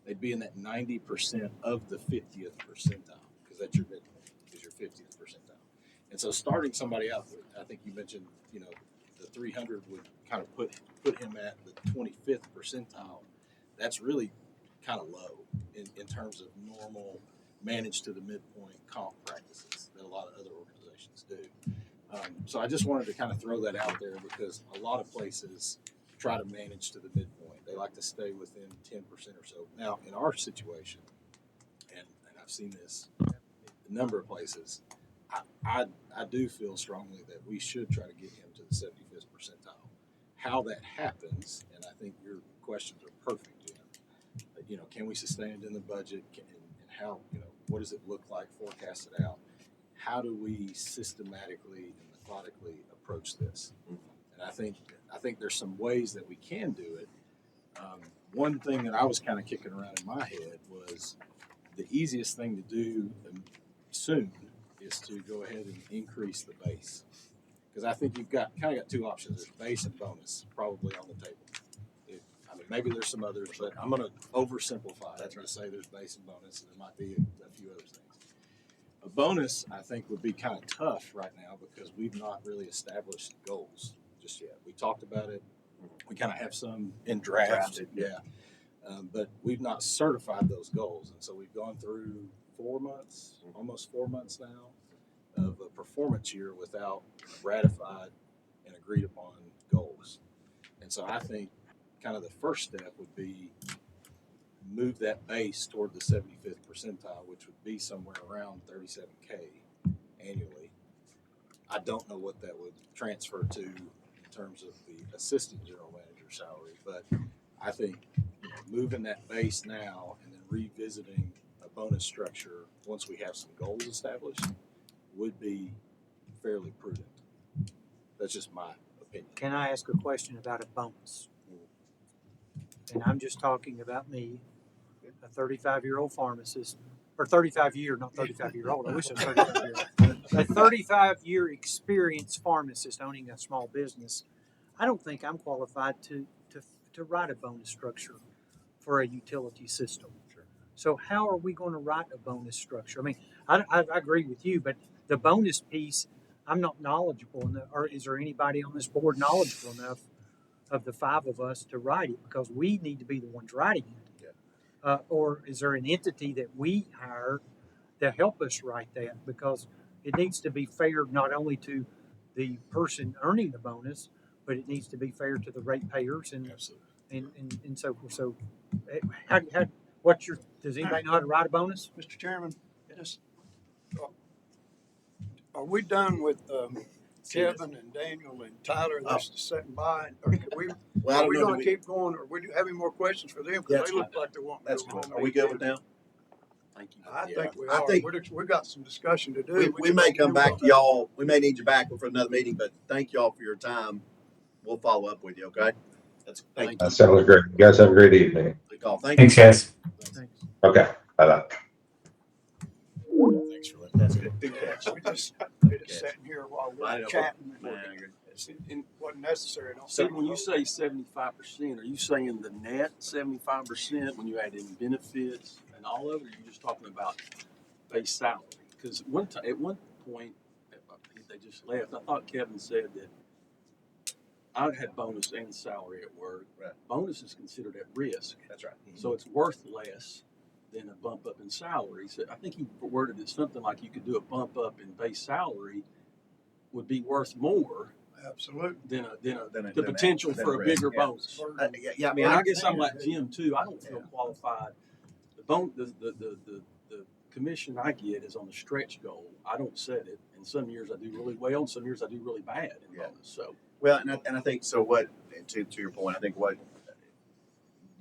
They'd be in that 90% of the 50th percentile because that's your midpoint, is your 50th percentile. And so starting somebody out, I think you mentioned, the 300 would kind of put him at the 25th percentile. That's really kind of low in terms of normal manage to the midpoint comp practices that a lot of other organizations do. So I just wanted to kind of throw that out there because a lot of places try to manage to the midpoint. They like to stay within 10% or so. Now, in our situation, and I've seen this in a number of places, I do feel strongly that we should try to get him to the 75th percentile. How that happens, and I think your questions are perfect, Jim. Can we sustain it in the budget? And how, what does it look like? Forecast it out. How do we systematically and methodically approach this? And I think there's some ways that we can do it. One thing that I was kind of kicking around in my head was the easiest thing to do soon is to go ahead and increase the base. Because I think you've got two options. There's base and bonus probably on the table. Maybe there's some others, but I'm going to oversimplify it to say there's base and bonus, and there might be a few other things. A bonus, I think, would be kind of tough right now because we've not really established goals just yet. We talked about it. We kind of have some in draft. Drafted, Yeah. But we've not certified those goals. And so we've gone through 4 months, almost 4 months now, of a performance year without ratified and agreed upon goals. And so I think kind of the first step would be move that base toward the 75th percentile, which would be somewhere around 37K annually. I don't know what that would transfer to in terms of the assistant general manager salary, but I think moving that base now and then revisiting a bonus structure once we have some goals established would be fairly prudent. That's just my opinion. Can I ask a question about a bonus? And I'm just talking about me, a 35-year-old pharmacist, or 35-year, not 35-year-old. I wish I was 35-year-old. A 35-year experienced pharmacist owning a small business. I don't think I'm qualified to write a bonus structure for a utility system. Sure. So how are we going to write a bonus structure? I mean, I agree with you, but the bonus piece, I'm not knowledgeable enough, or is there anybody on this board knowledgeable enough of the five of us to write it? Because we need to be the ones writing it. Or is there an entity that we hire to help us write that? Because it needs to be fair not only to the person earning the bonus, but it needs to be fair to the ratepayers and Absolutely. and so forth. So, does anybody know how to write a bonus? Mr. Chairman, just, are we done with Kevin and Daniel and Tyler that's sitting by? Or Well, I are don't we know. going to keep going, or we have any more questions for them? Yeah, Because that's they look like they want. That's cool. Are we good with them? Thank you. I Yeah. think we I are. think- We got some discussion to do. We may come back to y'all. We may need you back for another meeting, but thank y'all for your time. We'll follow up with you, okay? Thank you. That sounds great. You guys have a great evening. Good call. Thank you. Thanks, guys. Thanks. Okay. Bye-bye. Thanks for letting. That's good. Good catch. They just sitting here while I we're know. chatting. Man, I agree. It wasn't necessary. Don't So when you say 75%, are you saying the net 75% when you add in benefits and all of it, or are you just talking about base salary? Because at one point, they just left. I thought Kevin said that I had bonus and salary at work. Right. Bonus is considered at risk, That's right. so it's worth less than a bump up in salary. So I think he worded it something like you could do a bump up in base salary would be worth more Absolutely. than the potential than for a risk, bigger yeah. bonus. Yeah, I mean, And I guess I'm like Jim too. I don't feel Yeah. qualified. The commission I get is on the stretch goal. I don't set it. And some years I do really well, and some years I do really bad in Yeah. bonus. So well, and I think so. What to your point, I think what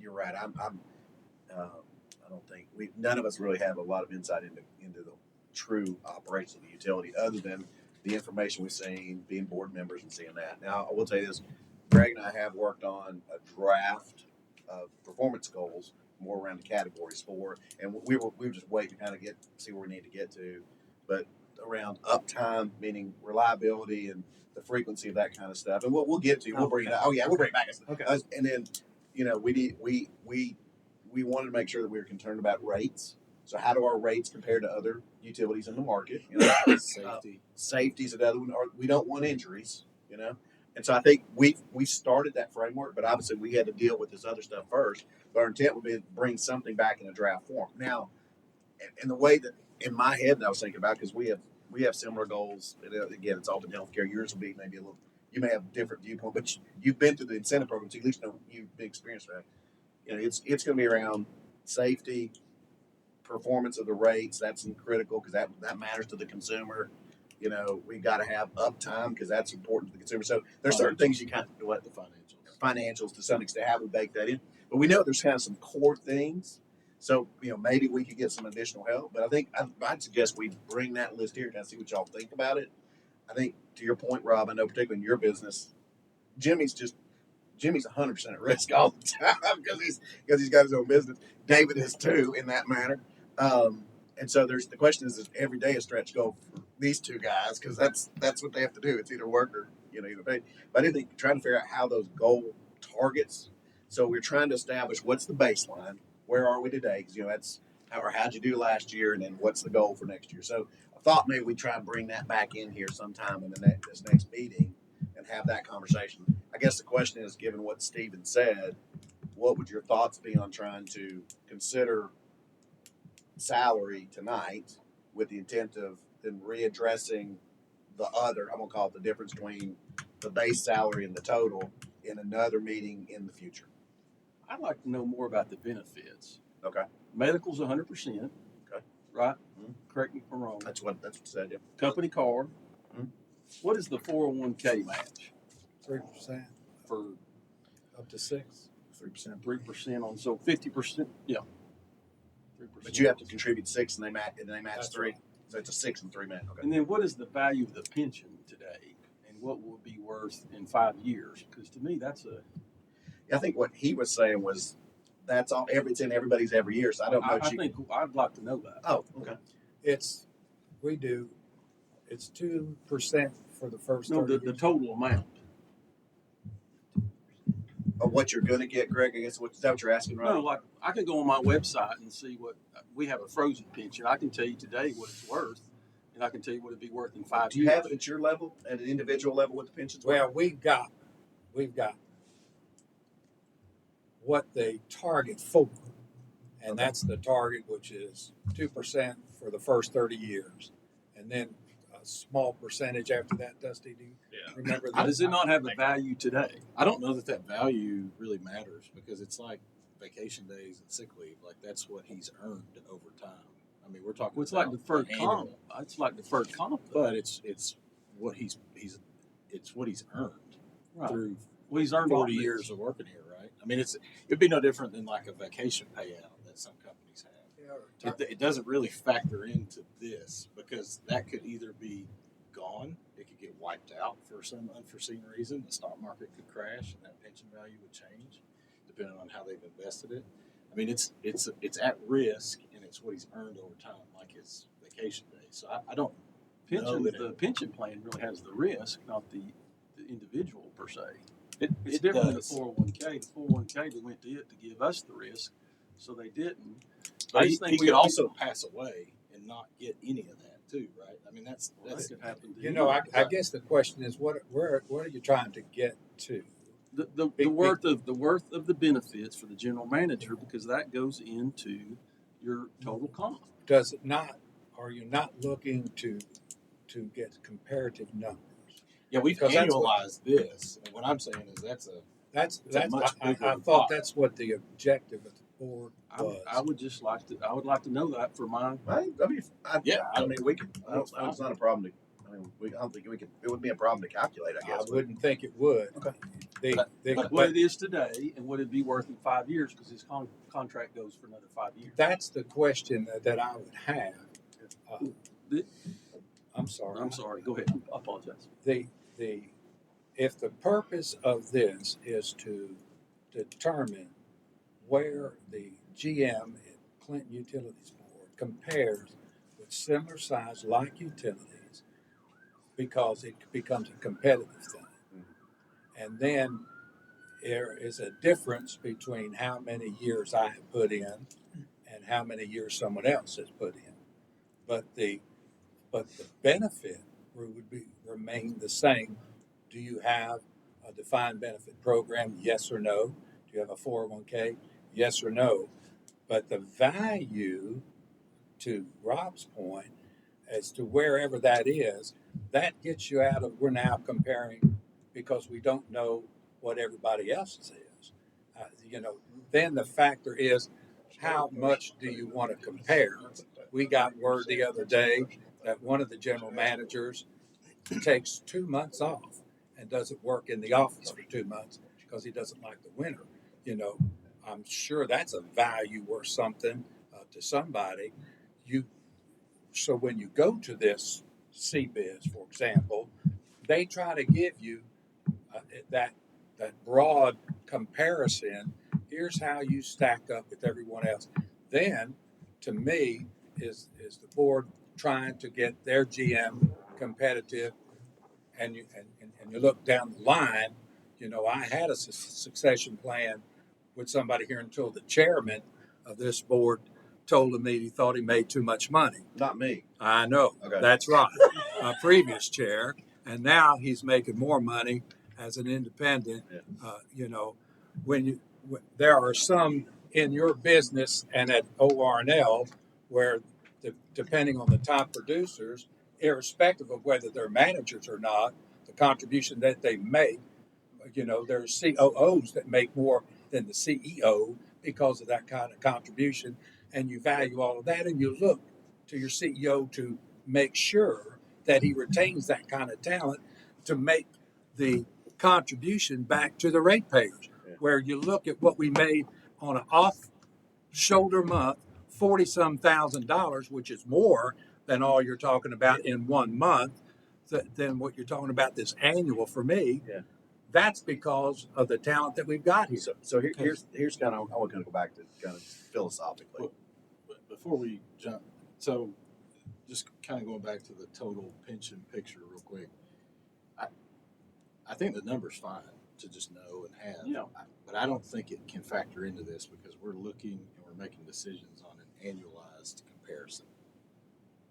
you're right. I don't think none of us really have a lot of insight into the true operation of the utility, other than the information we've seen, being board members and seeing that. Now, I will tell you this: Greg and I have worked on a draft of performance goals, more around the categories 4, and we were just waiting to kind of see where we need to get to, but around uptime, meaning reliability and the frequency of that kind of stuff, and we'll get to. We'll bring it. Oh yeah, we'll bring it back. Okay. And then we wanted to make sure that we were concerned about rates. So how do our rates compare to other utilities in the market? Safety's another one. Or we don't want injuries, And so I think we started that framework, but obviously we had to deal with this other stuff first. But our intent would be to bring something back in a draft form. Now, and the way that in my head that I was thinking about, because we have similar goals. And again, it's all in healthcare. Yours will be maybe a little. You may have a different viewpoint, but you've been through the incentive program, so at least you've been experienced with that. It's going to be around safety, performance of the rates. That's critical because that matters to the consumer. We got to have uptime because that's important to the consumer. So there's certain things you kind of What the financials to some extent have to bake that in. But we know there's kind of some core things. So maybe we could get some additional help. But I think I'd suggest we bring that list here and kind of see what y'all think about it. I think to your point, Rob, I know particularly in your business, Jimmy's 100% at risk all the time because he's got his own business. David is too in that manner. And so the question is every day a stretch goal for these two guys because that's what they have to do. It's either work or either pay. But I think trying to figure out how those goal targets. So we're trying to establish what's the baseline, where are we today? Because that's how'd you do last year, and then what's the goal for next year. So I thought maybe we try and bring that back in here sometime in this next meeting and have that conversation. I guess the question is, given what Stephen said, what would your thoughts be on trying to consider salary tonight with the intent of then readdressing the other, I'm gonna call it the difference between the base salary and the total in another meeting in the future? I'd like to know more about the benefits. Okay. Medical's 100%. Okay. Right? Mhm. Correct me if I'm wrong. That's what said. Yeah. Company car. Mhm. What is the 401k match 3% for up to 6. 3%. 3% on, so 50%? Yeah. 3%. But you have to contribute 6 and they match That's 3. right. So it's a 6 and 3 match. Okay. And then what is the value of the pension today? And what will it be worth in 5 years? Because to me, that's a. I think what he was saying was that's all. It's in everybody's every year. So I don't know. I think I'd like to know that. Oh, okay. It's 2% for the first No, 30 the years. total amount. Of what you're going to get, Greg? I guess is that what you're asking, right? No, like I can go on my website and see what we have a frozen pension. I can tell you today what it's worth, and I can tell you what it'd be worth in 5 Do you years. have it at your level, at an individual level, what the pensions were? Well, we've got what they target for, and Okay. that's the target, which is 2% for the first 30 years, and then a small percentage after that. Dusty, do you remember that? Does it not have a value today? I don't know that value really matters because it's like vacation days and sick leave. Like that's what he's earned over time. I mean, we're talking. Well, it's like about deferred annual, comp. It's like deferred comp, though. but it's what he's earned Right. through Well, he's earned all 40 this. years of working here, right? I mean, it'd be no different than like a vacation payout that some companies have. It doesn't really factor into this because that could either be gone, it could get wiped out for some unforeseen reason. The stock market could crash and that pension value would change depending on how they've invested it. I mean, it's at risk and it's what he's earned over time, like his vacation days. So I don't know Pension, that the pension plan really has the risk, not the individual per se. It's It different does. than the 401k. The 401k, they went to it to give us the risk, so they didn't. But I he just think could also pass away and not get any of that too, right? I mean, that's that could happen to You know, anybody. I guess the question is, where are you trying to get to? the worth of the benefits for the general manager, because that goes into your total comp. Does it not? Are you not looking to get comparative numbers? Yeah, we've Because that's annualized this, and what I'm saying is that's That's much bigger I pot. thought that's what the objective of the board I was. would like to know that for my. I mean, we can. It's not a problem to. I mean, I don't think we can. It would be a problem to calculate. I I guess. wouldn't think it would. Okay. But what it is today and what it'd be worth in 5 years, because his contract goes for another 5 years. That's the question that I would have. I'm sorry. I'm sorry. Go ahead. I apologize. If the purpose of this is to determine where the GM at Clinton Utilities Board compares with similar size like utilities, because it becomes a competitive thing. And then there is a difference between how many years I have put in and how many years someone else has put in. But the benefit would remain the same. Do you have a defined benefit program? Yes or no? Do you have a 401k? Yes or no? But the value, to Rob's point, as to wherever that is, that gets you out of, we're now comparing because we don't know what everybody else's is. Then the factor is, how much do you want to compare? We got word the other day that one of the general managers takes 2 months off and doesn't work in the office for 2 months because he doesn't like the winter. I'm sure that's a value worth something to somebody. So when you go to this CBIZ, for example, they try to give you that broad comparison. Here's how you stack up with everyone else. Then, to me, is the board trying to get their GM competitive, and you look down the line. I had a succession plan with somebody here until the chairman of this board told him that he thought he made too much money. Not me. I know. Okay. That's right. A previous chair, and now he's making more money as an independent. Yeah. You know, when there are some in your business and at ORNL where, depending on the top producers, irrespective of whether they're managers or not, the contribution that they make, you know, there's COOs that make more than the CEO because of that kind of contribution, and you value all of that, and you look to your CEO to make sure that he retains that kind of talent to make the contribution back to the ratepayers. Yeah. Where you look at what we made on an off-shoulder month, $40-some thousand, which is more than all you're talking about in 1 month, than what you're talking about this annual for me. Yeah. That's because of the talent that we've got here. So here's kind of, I want to go back to kind of philosophically. Well, but before we jump, so just kind of going back to the total pension picture real quick. I think the number's fine to just know and have. Yeah. But I don't think it can factor into this because we're looking and we're making decisions on an annualized comparison.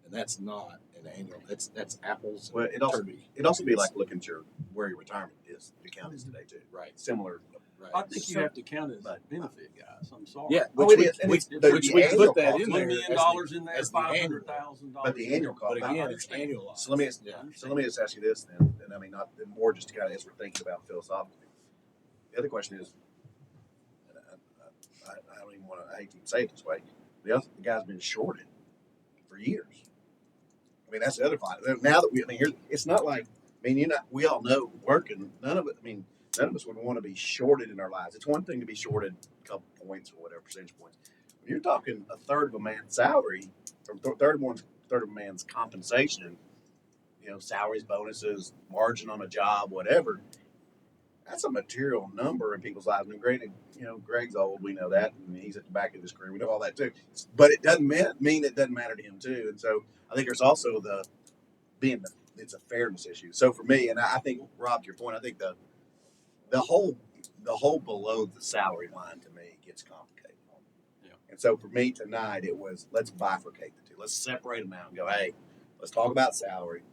And that's not an annual, that's apples Well, and it also turkey. it'd also be like looking at where your retirement is, the account is today too. Right. Similar. Right. I think you have to count it as But- benefit, guys. I'm sorry. Yeah, Oh, which it is, and we, it's the which we annual put that cost. in $1 there. million as in there, as the annual. $500,000. But the annual cost. But again, it's annualized. So let me just ask you this then, and I mean not and more just kind of as we're thinking about philosophically. The other question is, and I don't even want to. I hate to even say it this way. The guy's been shorted for years. I mean that's the other part. Now that it's not like we all know working. None of us would want to be shorted in our lives. It's one thing to be shorted a couple points or whatever percentage points. When you're talking a third of a man's salary or third of a man's compensation, salaries, bonuses, margin on a job, whatever. That's a material number in people's lives. And granted, Greg's old, we know that, and he's at the back of his career. We know all that too. But it doesn't mean it doesn't matter to him too. And so I think there's also it's a fairness issue. So for me, and I think Rob, to your point, I think the whole below the salary line to me gets complicated. Yeah. And so for me tonight, it was let's bifurcate the two. Let's separate them out and go, hey, let's talk about salary.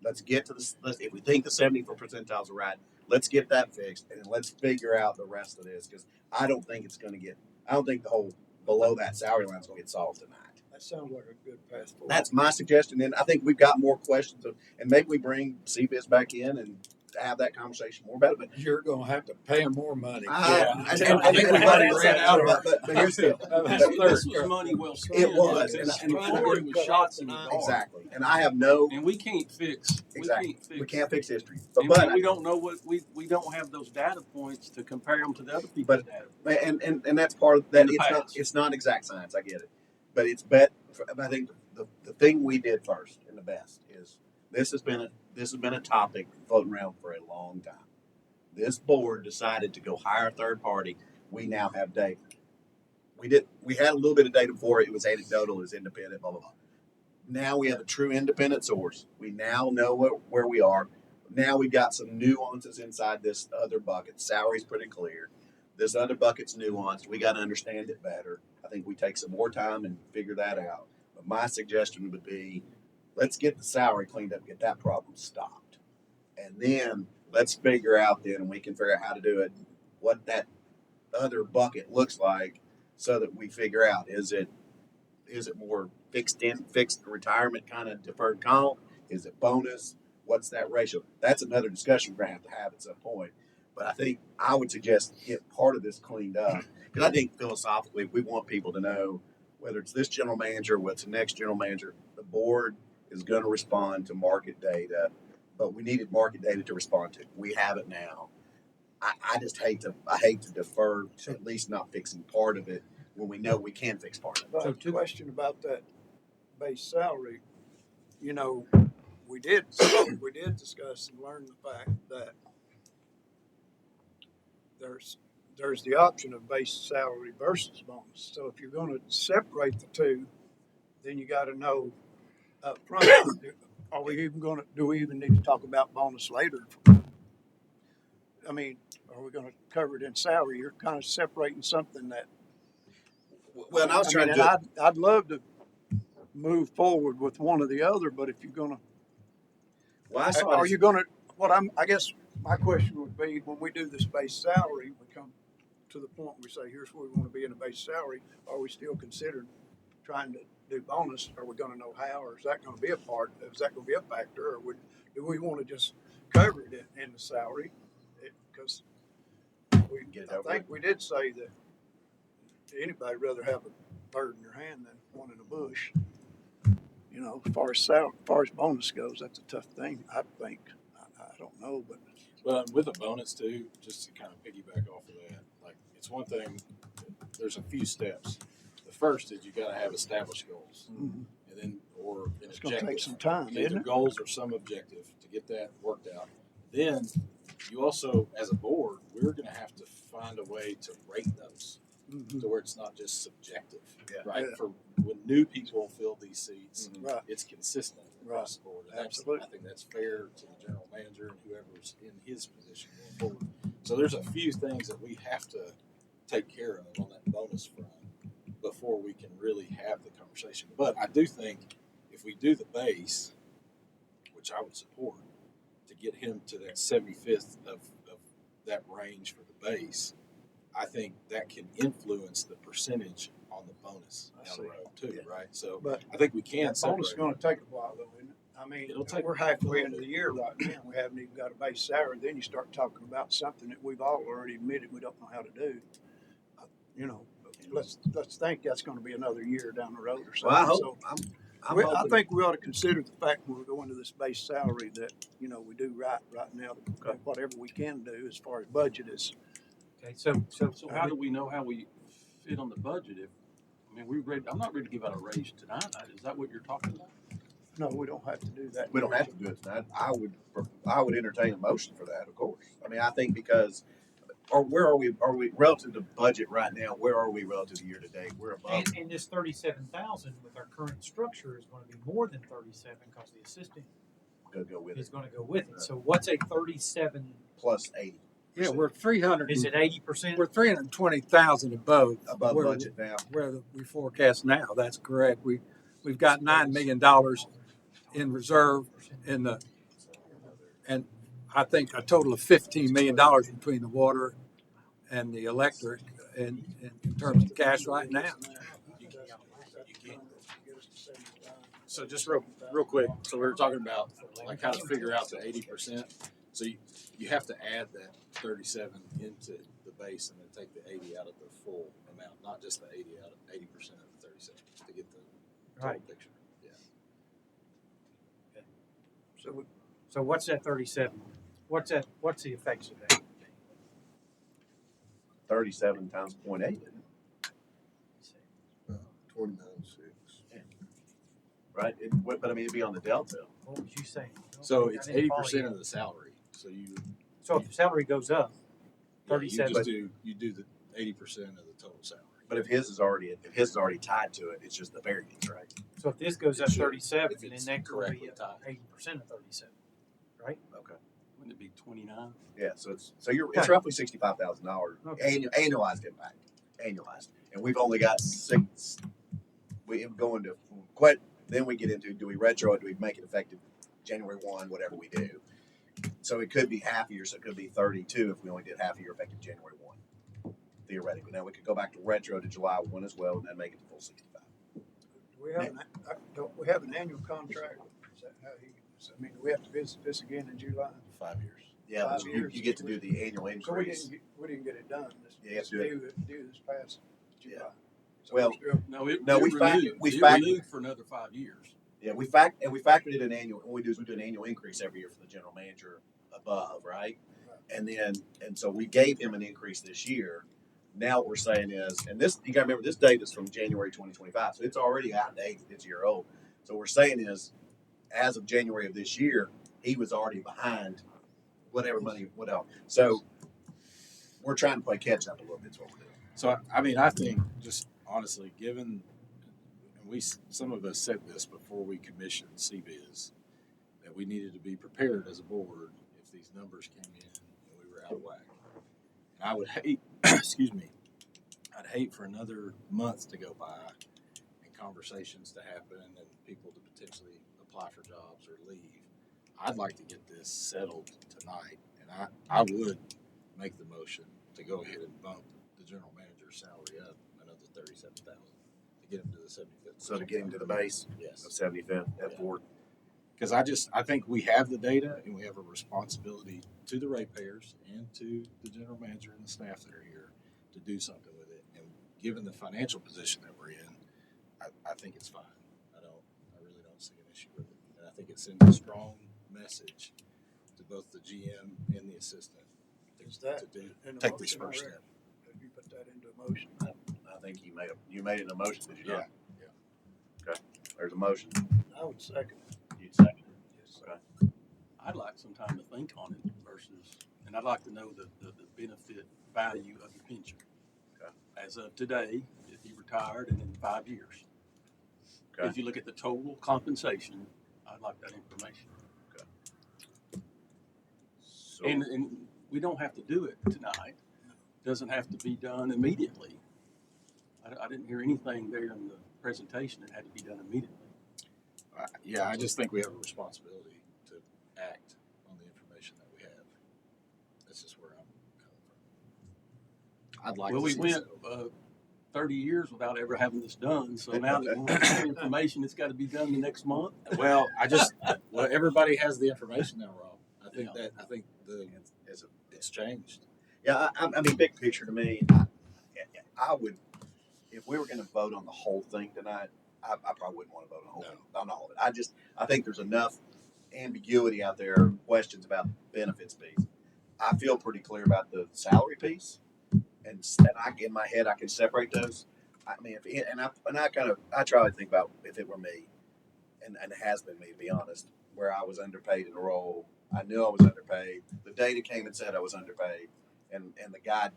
Let's get to if we think the 74 percentiles are right, let's get that fixed, and then let's figure out the rest of this because I don't think the whole below that salary line is going to get solved tonight. That sounds like a good path forward. That's my suggestion, and I think we've got more questions, and maybe we bring CBIZ back in and have that conversation more about it. But You're going to have to pay him more money. I think we've already ran out of it. But here's the This was money well spent. It was, And and before it was shots in the dark. exactly, and I have no And we can't fix. exactly. We We can't can't fix. fix history, And but we don't know what we don't have those data points to compare them to the other people's data. and that's part of that. In the past. It's not exact science. I get it, but it's bet. I think the thing we did first and the best is this has been a topic floating around for a long time. This board decided to go hire a third party. We now have data. We had a little bit of data before. It was anecdotal. It was independent. Blah blah blah. Now we have a true independent source. We now know where we are. Now we've got some nuances inside this other bucket. Salary's pretty clear. This other bucket's nuanced. We got to understand it better. I think we take some more time and figure that out. But my suggestion would be, let's get the salary cleaned up, get that problem stopped. And then let's figure out and we can figure out how to do it, what that other bucket looks like so that we figure out, is it more fixed retirement kind of deferred comp? Is it bonus? What's that ratio? That's another discussion we're going to have at some point. But I think I would suggest get part of this cleaned up. Because I think philosophically, we want people to know whether it's this general manager or what's the next general manager, the board is going to respond to market data, but we needed market data to respond to. We have it now. I just hate to defer to at least not fixing part of it when we know we can fix part of it. But a question about that base salary, we did discuss and learn the fact that there's the option of base salary versus bonus. So if you're going to separate the two, then you got to know up front. Do we even need to talk about bonus later? I mean, are we going to cover it in salary? You're kind of separating something that Well, and I was trying to mean, do and I'd love to move forward with one or the other, but if you're gonna, well, I saw are it. you gonna, I guess my question would be, when we do this base salary, we come to the point we say, here's where we wanna be in the base salary, are we still considered trying to do bonus? Are we gonna know how, or is that gonna be a part, is that gonna be a factor, or do we wanna just cover it in the salary? Because Get it I over think we did say that anybody'd rather have a bird in their hand than one in a bush. You know, as far as bonus goes, that's a tough thing, I think. I don't know, but Well, and with a bonus too, just to kind of piggyback off of that, like it's one thing. There's a few steps. The first is you got to have established goals, and then or an it's gonna objective. take some time, isn't Either it? goals or some objective to get that worked out. Then you also, as a board, we're going to have to find a way to rate those to where it's not just subjective, right? Yeah. For when new people fill these seats, Right. it's consistent across the board. And Absolutely. I think that's fair to the general manager and whoever's in his position going forward. So there's a few things that we have to take care of on that bonus front before we can really have the conversation. But I do think if we do the base, which I would support, to get him to that 75th of that range for the base, I think that can influence the percentage on the bonus down the road too, right? So But I think we can that separate. bonus is gonna take a while though, isn't it? I mean, It'll take we're a halfway little into bit. the year right now, we haven't even got a base salary, then you start talking about something that we've all already admitted we don't know how to do. You know, let's think that's gonna be another year down the road or something. Well, I hope. So, I'm I hoping. think we ought to consider the fact when we go into this base salary that, we do right now, whatever we can do as far as budget is. Okay, so So how do we know how we fit on the budget if, I mean, I'm not ready to give out a raise tonight. Is that what you're talking about? No, we don't have to do that. We don't have to do it tonight. I would entertain a motion for that, of course. I mean, I think because, or where are we relative to budget right now? Where are we relative to year to date? We're above. and this 37,000 with our current structure is going to be more than 37 because the assistant Go with is it. going to go with it. So what's a 37? Plus 80. Yeah, we're 300. Is it 80%? We're 320,000 above Above budget now. we forecast now. That's correct. We've got $9 million in reserve and I think a total of $15 million between the water and the electric in terms of cash right now. So just real quick, so we were talking about like how to figure out the 80%. So you have to add that 37 into the base and then take the 80 out of the full amount, not just the 80 out of 80% of the 37 to get the total Right. picture. Yeah. So what's that 37? What's the effects of that? 37 times 0.8, isn't it? 29.6. Right? But I mean, it'd be on the delta. What was you saying? So I it's didn't follow 80% you. of the salary. So So if the salary goes up, you 37. just do the 80% of the total salary. But if his is already tied to it, it's just the variance, right? So if this goes It up should, 37, if then it's that could be correctly tied. 80% of 37, right? Okay. Wouldn't it be 29? Yeah. So it's Okay. roughly $65,000 Okay. annualized impact, annualized, and we've only got 6. We go into quite. Then we get into, do we retro it? Do we make it effective January 1? Whatever we do. So it could be half a year. So it could be 32 if we only did half a year effective January 1. Theoretically, now we could go back to retro to July 1 as well, and then make it the full 65. Don't we have an annual contract? Is that how I mean, do we have to visit this again in July? 5 years. Yeah, 5 but years. you get to do the annual So we increase. didn't get it done. Yeah, you have to do Due this past July. Yeah. So Well, we're still- No, it No, we renewed. we It fact- renewed for another 5 years. Yeah, we factored it in annual. What we do is we do an annual increase every year for the general manager above, right? And so we gave him an increase this year. Now what we're saying is, and this you gotta remember, this data is from January 2025, so it's already outdated. It's a year old. So what we're saying is, as of January of this year, he was already behind whatever money went out. So we're trying to play catch up a little bit. Is what we're doing. So I mean, I think just honestly, given, and some of us said this before we commissioned CBiz, that we needed to be prepared as a board if these numbers came in and we were out of whack. And I would hate, excuse me, I'd hate for another month to go by and conversations to happen and people to potentially apply for jobs or leave. I'd like to get this settled tonight, and I would make the motion to go ahead and bump the general manager's salary up another $37,000 to get him to the 75th. So to get him to the base Yes. of 75th at Yeah. Ford. Because I think we have the data and we have a responsibility to the ratepayers and to the general manager and the staff that are here to do something with it. And given the financial position that we're in, I think it's fine. I really don't see an issue with it. And I think it sends a strong message to both the GM and the assistant Is that to in the take this motion first already? step. Have you put that into a motion? I think you made it in a motion, did you not? Yeah. Okay, there's a motion. I would second. You'd second it. Yes. Okay. I'd like some time to think on it versus, and I'd like to know the benefit value of your pension. Okay. As of today, if you retired and in 5 years. Okay. If you look at the total compensation, I'd like that information. So, And we don't have to do it tonight. Doesn't have to be done immediately. I didn't hear anything there in the presentation that had to be done immediately. Yeah, I just think we have a responsibility to act on the information that we have. That's just where I'm coming from. I'd like Well, to we see went it. 30 years without ever having this done, so now that we have information, it's got to be done the next month. Well, everybody has the information now, Rob. I think it's changed. yeah, I mean, big picture to me, I would, if we were going to vote on the whole thing tonight, I probably wouldn't want to vote on the whole thing, on all of it. I think there's enough ambiguity out there, questions about the benefits piece. I feel pretty clear about the salary piece, and in my head I can separate those. I mean, I try to think about if it were me, and it has been me, to be honest, where I was underpaid in a role. I knew I was underpaid. The data came and said I was underpaid, and the guy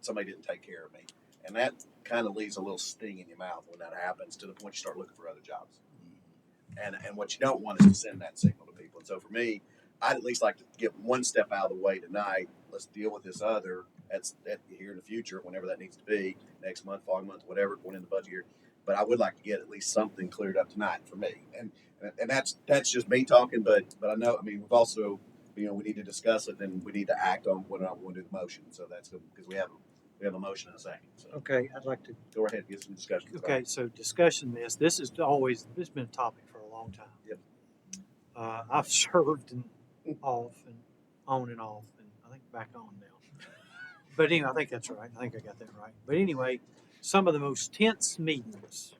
somebody didn't take care of me. And that kind of leaves a little sting in your mouth when that happens, to the point you start looking for other jobs. And what you don't want is to send that signal to people. And so for me, I'd at least like to get one step out of the way tonight. Let's deal with this other here in the future, whenever that needs to be, next month, following month, whatever, going into the budget year. But I would like to get at least something cleared up tonight for me. And that's just me talking, but I know, I mean, we've also, we need to discuss it, and we need to act on whether or not we want to do the motion. So that's good, because we have a motion and a second. So Okay, I'd like to, go ahead and get some discussion. okay, so discussion this has been a topic for a long time. Yep. I've served and off and on and off, and I think back on now. But anyway, I think that's right. I think I got that right. But anyway, some of the most tense meetings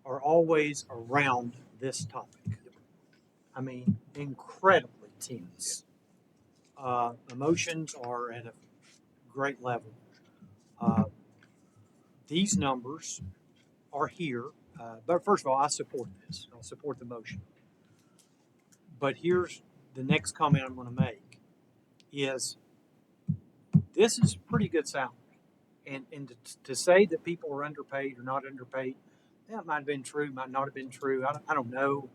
are always around this topic. I mean, incredibly tense. Emotions are at a great level. These numbers are here, but first of all, I support this. I'll support the motion. But here's the next comment I'm going to make is this is pretty good salary. And to say that people are underpaid or not underpaid, that might have been true, might not have been true. I don't know.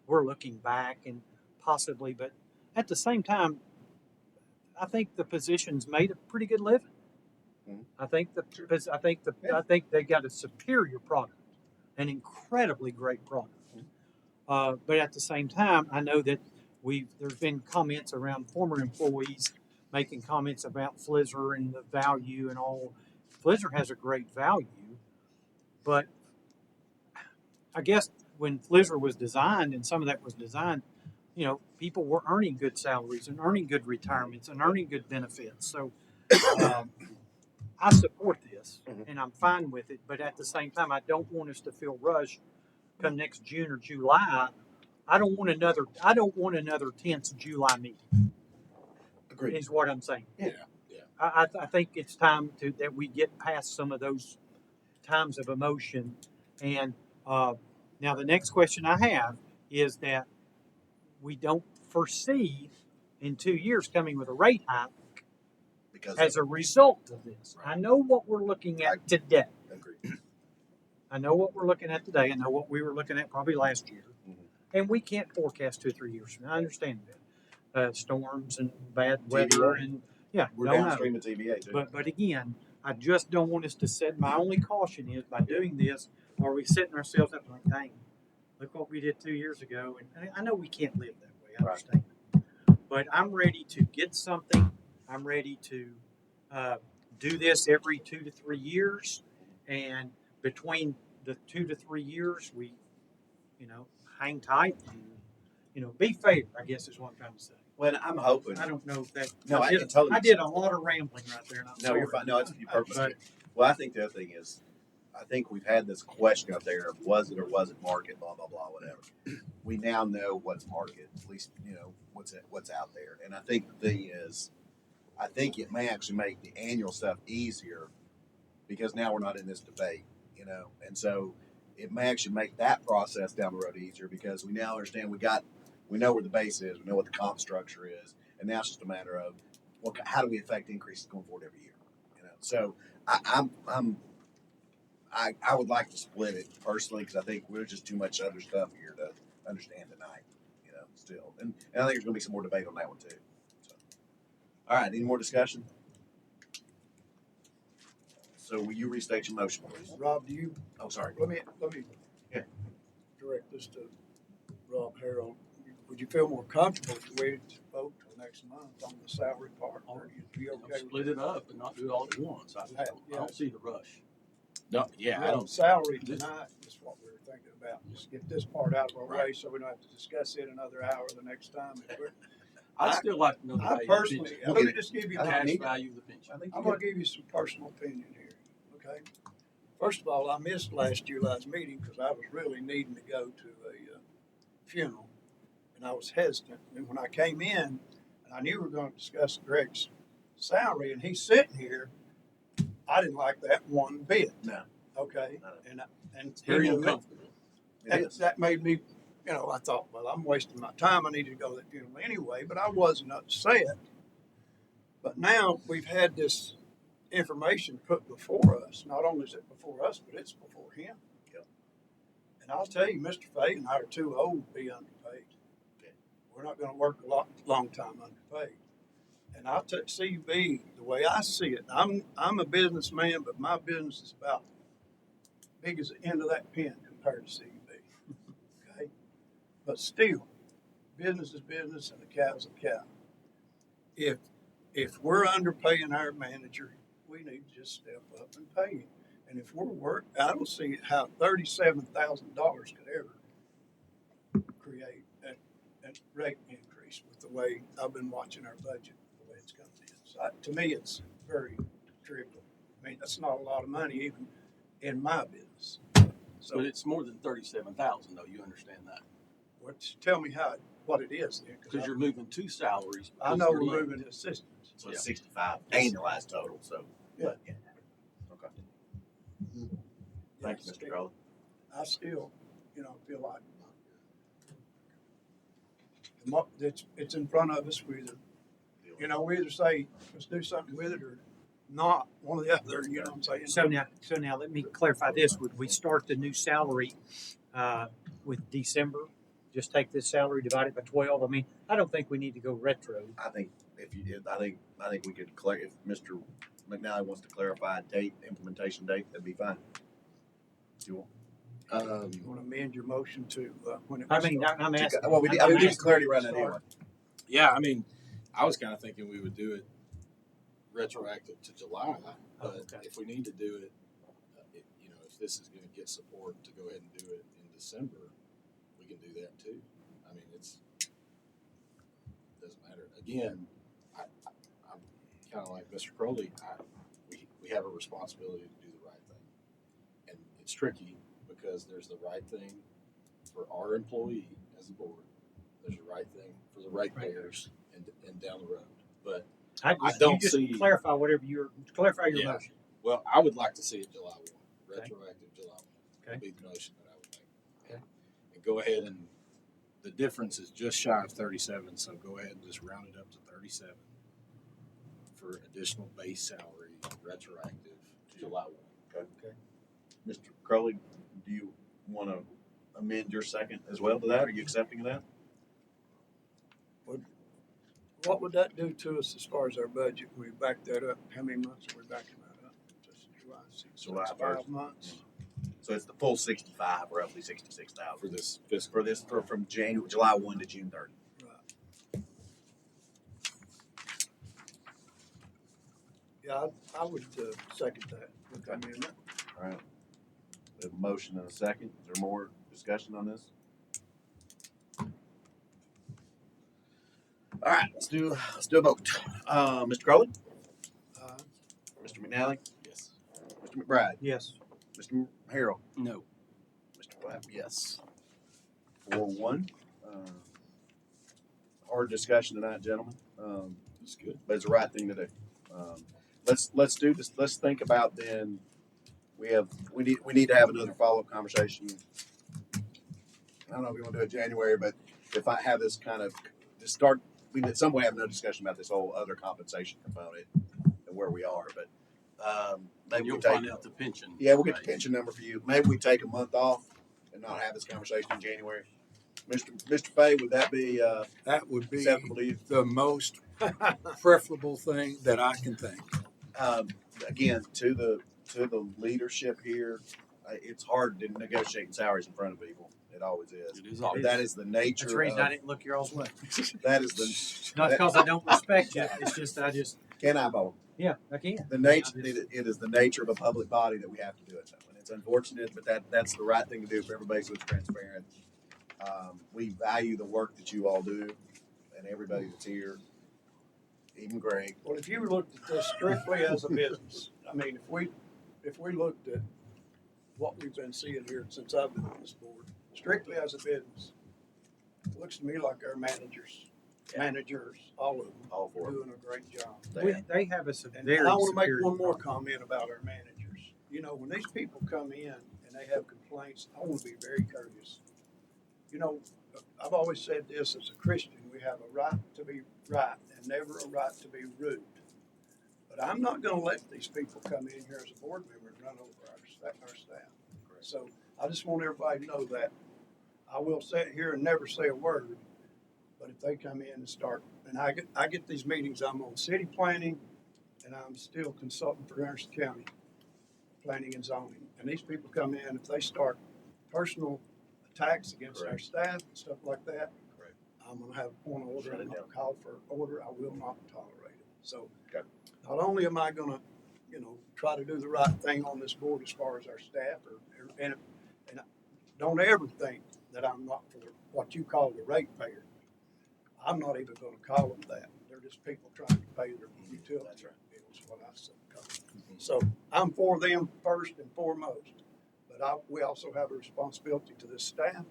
We're looking back and possibly, but at the same time, I think the positions made a pretty good living. I think they got a superior product, an incredibly great product. But at the same time, I know that there's been comments around former employees making comments about Flizzr and the value and all. Flizzr has a great value, but I guess when Flizzr was designed, and some of that was designed, people were earning good salaries and earning good retirements and earning good benefits. So I support this, and I'm fine with it. But at the same time, I don't want us to feel rushed come next June or July. I don't want another tense July meeting. Agreed. Is what I'm saying. Yeah. I think it's time that we get past some of those times of emotion. And now the next question I have is that we don't foresee in 2 years coming with a rate hike as a result of this. Right. I know what we're looking at today. Agreed. I know what we're looking at today. I know what we were looking at probably last year. Mm-hmm. And we can't forecast 2 or 3 years from now. I understand that. Storms and bad weather TVA. and we're downstream of TVA too. But again, I just don't want us to set, my only caution is by doing this, are we setting ourselves up like, dang, look what we did 2 years ago. And I know we can't live that way, I understand. But I'm ready to get something. I'm ready to do this every 2 to 3 years. And between the 2 to 3 years, we, hang tight and, be fair, I guess is what I'm trying to say. Well, I'm hoping. I don't know if that. No, I did, can totally. I did a lot of rambling right there. And I'm No, sorry. you're fine. No, it's perfect. But Well, I think the other thing is, I think we've had this question up there of was it or wasn't market, blah, blah, blah, whatever. We now know what's market, at least, what's out there. And I think the thing is, I think it may actually make the annual stuff easier because now we're not in this debate, and so it may actually make that process down the road easier because we now understand we know where the base is, we know what the comp structure is, and now it's just a matter of, well, how do we affect increases going forward every year, So I would like to split it personally because I think there's just too much other stuff here to understand tonight, still. And I think there's going to be some more debate on that one too. So, all right, any more discussion? So will you restate your motion, please? Rob, do you, Oh, sorry. let me Yeah. direct this to Rob Harold. Would you feel more comfortable if we waited to vote till next month on the salary part? Or you be okay with Split it up and not do it all at once. I don't see the rush. No, yeah, I don't. Salary tonight is what we were thinking about. Just get this part out of our way so we don't have to discuss it another hour the next time. I'd still like to know the I value of the personally, pension. let me just give you, Cash value of the pension. I'm gonna give you some personal opinion here, okay? First of all, I missed last July's meeting because I was really needing to go to a funeral, and I was hesitant. And when I came in, and I knew we were gonna discuss Greg's salary, and he's sitting here, I didn't like that one bit. No. Okay, No. and It's very he knew it. uncomfortable. That made me, I thought, well, I'm wasting my time. I needed to go to that funeral anyway, but I wasn't upset. But now we've had this information put before us. Not only is it before us, but it's before him. Yep. And I'll tell you, Mr. Fay and I are too old to be underpaid. Okay. We're not going to work a long time underpaid. And I'll tell CUB, the way I see it, I'm a businessman, but my business is about big as the end of that pen compared to CUB. Okay? But still, business is business and a cow's a cow. If we're underpaying our manager, we need to just step up and pay him. And if I don't see how $37,000 could ever create a rate increase with the way I've been watching our budget, the way it's coming in. So to me, it's very trivial. I mean, that's not a lot of money even in my business. So But it's more than 37,000 though, you understand that? tell me what it is then. Because you're moving two salaries. I because know they're we're linked. moving assistants. So it's 65 annualized total. So, Yeah. yeah. Okay. Thank you, Mr. Crowley. I still, feel like it's in front of us. We either say let's do something with it or not. One or the other. You know what I'm saying? So now let me clarify this. Would we start the new salary with December? Just take this salary, divide it by 12. I mean, I don't think we need to go retro. I think if you did, I think we could if Mr. McNally wants to clarify implementation date, that'd be fine. You want? You want to amend your motion to when it I was mean, started? I'm asking. Well, we I'm need asking- clarity around that anyway. Yeah, I mean, I was kind of thinking we would do it retroactive to July, but okay. if we need to do it, if this is going to get support to go ahead and do it in December, we can do that too. I mean, doesn't matter. Again, I'm kind of like Mr. Crowley. We have a responsibility to do the right thing, and it's tricky because there's the right thing for our employee as a board. There's the right thing for the ratepayers and down the road. But I don't just see. clarify clarify your Yeah. motion. Well, I would like to see it July 1, retroactive July 1. That'd be the motion that I would make. Okay. And go ahead and the difference is just shy of 37, so go ahead and just round it up to 37 for additional base salary retroactive July 1. Okay. Mr. Crowley, do you want to amend your second as well to that? Are you accepting of that? What would that do to us as far as our budget? We back that up. How many months are we backing that up? July, July 5 1st. months. So it's the full 65, roughly 66,000 For this fiscal. for this, from July 1 to June 30. Right. Yeah, I would second that with the amendment. All right. We have a motion and a second. Is there more discussion on this? All right, let's do a vote. Mr. Crowley, Uh, Mr. McNally, Yes. Mr. McBride, Yes. Mr. Harrell, No. Mr. Clapp, yes. 4-1. Hard discussion tonight, gentlemen. That's good. But it's the right thing to do. Let's do this. Let's think about then. We need to have another follow-up conversation. I don't know if we want to do it January, but if I have this kind of just start, we in some way have no discussion about this whole other compensation component and where we are. But maybe You'll we take. find out the pension. Yeah, we'll get the rate. pension number for you. Maybe we take a month off and not have this conversation in January. Mr. Fay, would that be That would be acceptable to you? the most preferable thing that I can think. Again, to the leadership here, it's hard to negotiate salaries in front of people. It always is. It is But always. that is the nature. That's the reason I Of, didn't look your all's way. that is the. Not because I don't respect you. It's just I just Can I vote? yeah I can. The nature. It is the nature of a public body that we have to do it. And it's unfortunate, but that's the right thing to do for everybody, so it's transparent. We value the work that you all do, and everybody that's here, even Greg. Well, if you looked at this strictly as a business, I mean, if we looked at what we've been seeing here since I've been on this board, strictly as a business, it looks to me like our managers, all of them, All are for it. doing a great job. They have us a And very I want to make superior one more product. comment about our managers. You know, when these people come in and they have complaints, I want to be very courteous. You know, I've always said this as a Christian, we have a right to be right and never a right to be rude. But I'm not going to let these people come in here as a board member and run over our staff. So I just want everybody to know that. I will sit here and never say a word, but if they come in and start, and I get these meetings, I'm on city planning, and I'm still consulting for Anderson County planning and zoning. And these people come in, if they start personal attacks against our Correct. staff and stuff like that, Correct. I'm gonna have a point of order, Shut it I'm gonna down. call for order, I will not tolerate it. So, Okay. not only am I gonna, try to do the right thing on this board as far as our staff, and don't ever think that I'm not for what you call the ratepayer. I'm not even gonna call them that, they're just people trying to pay their utility That's right. bills, what I call them. So, I'm for them first and foremost. But we also have a responsibility to this staff,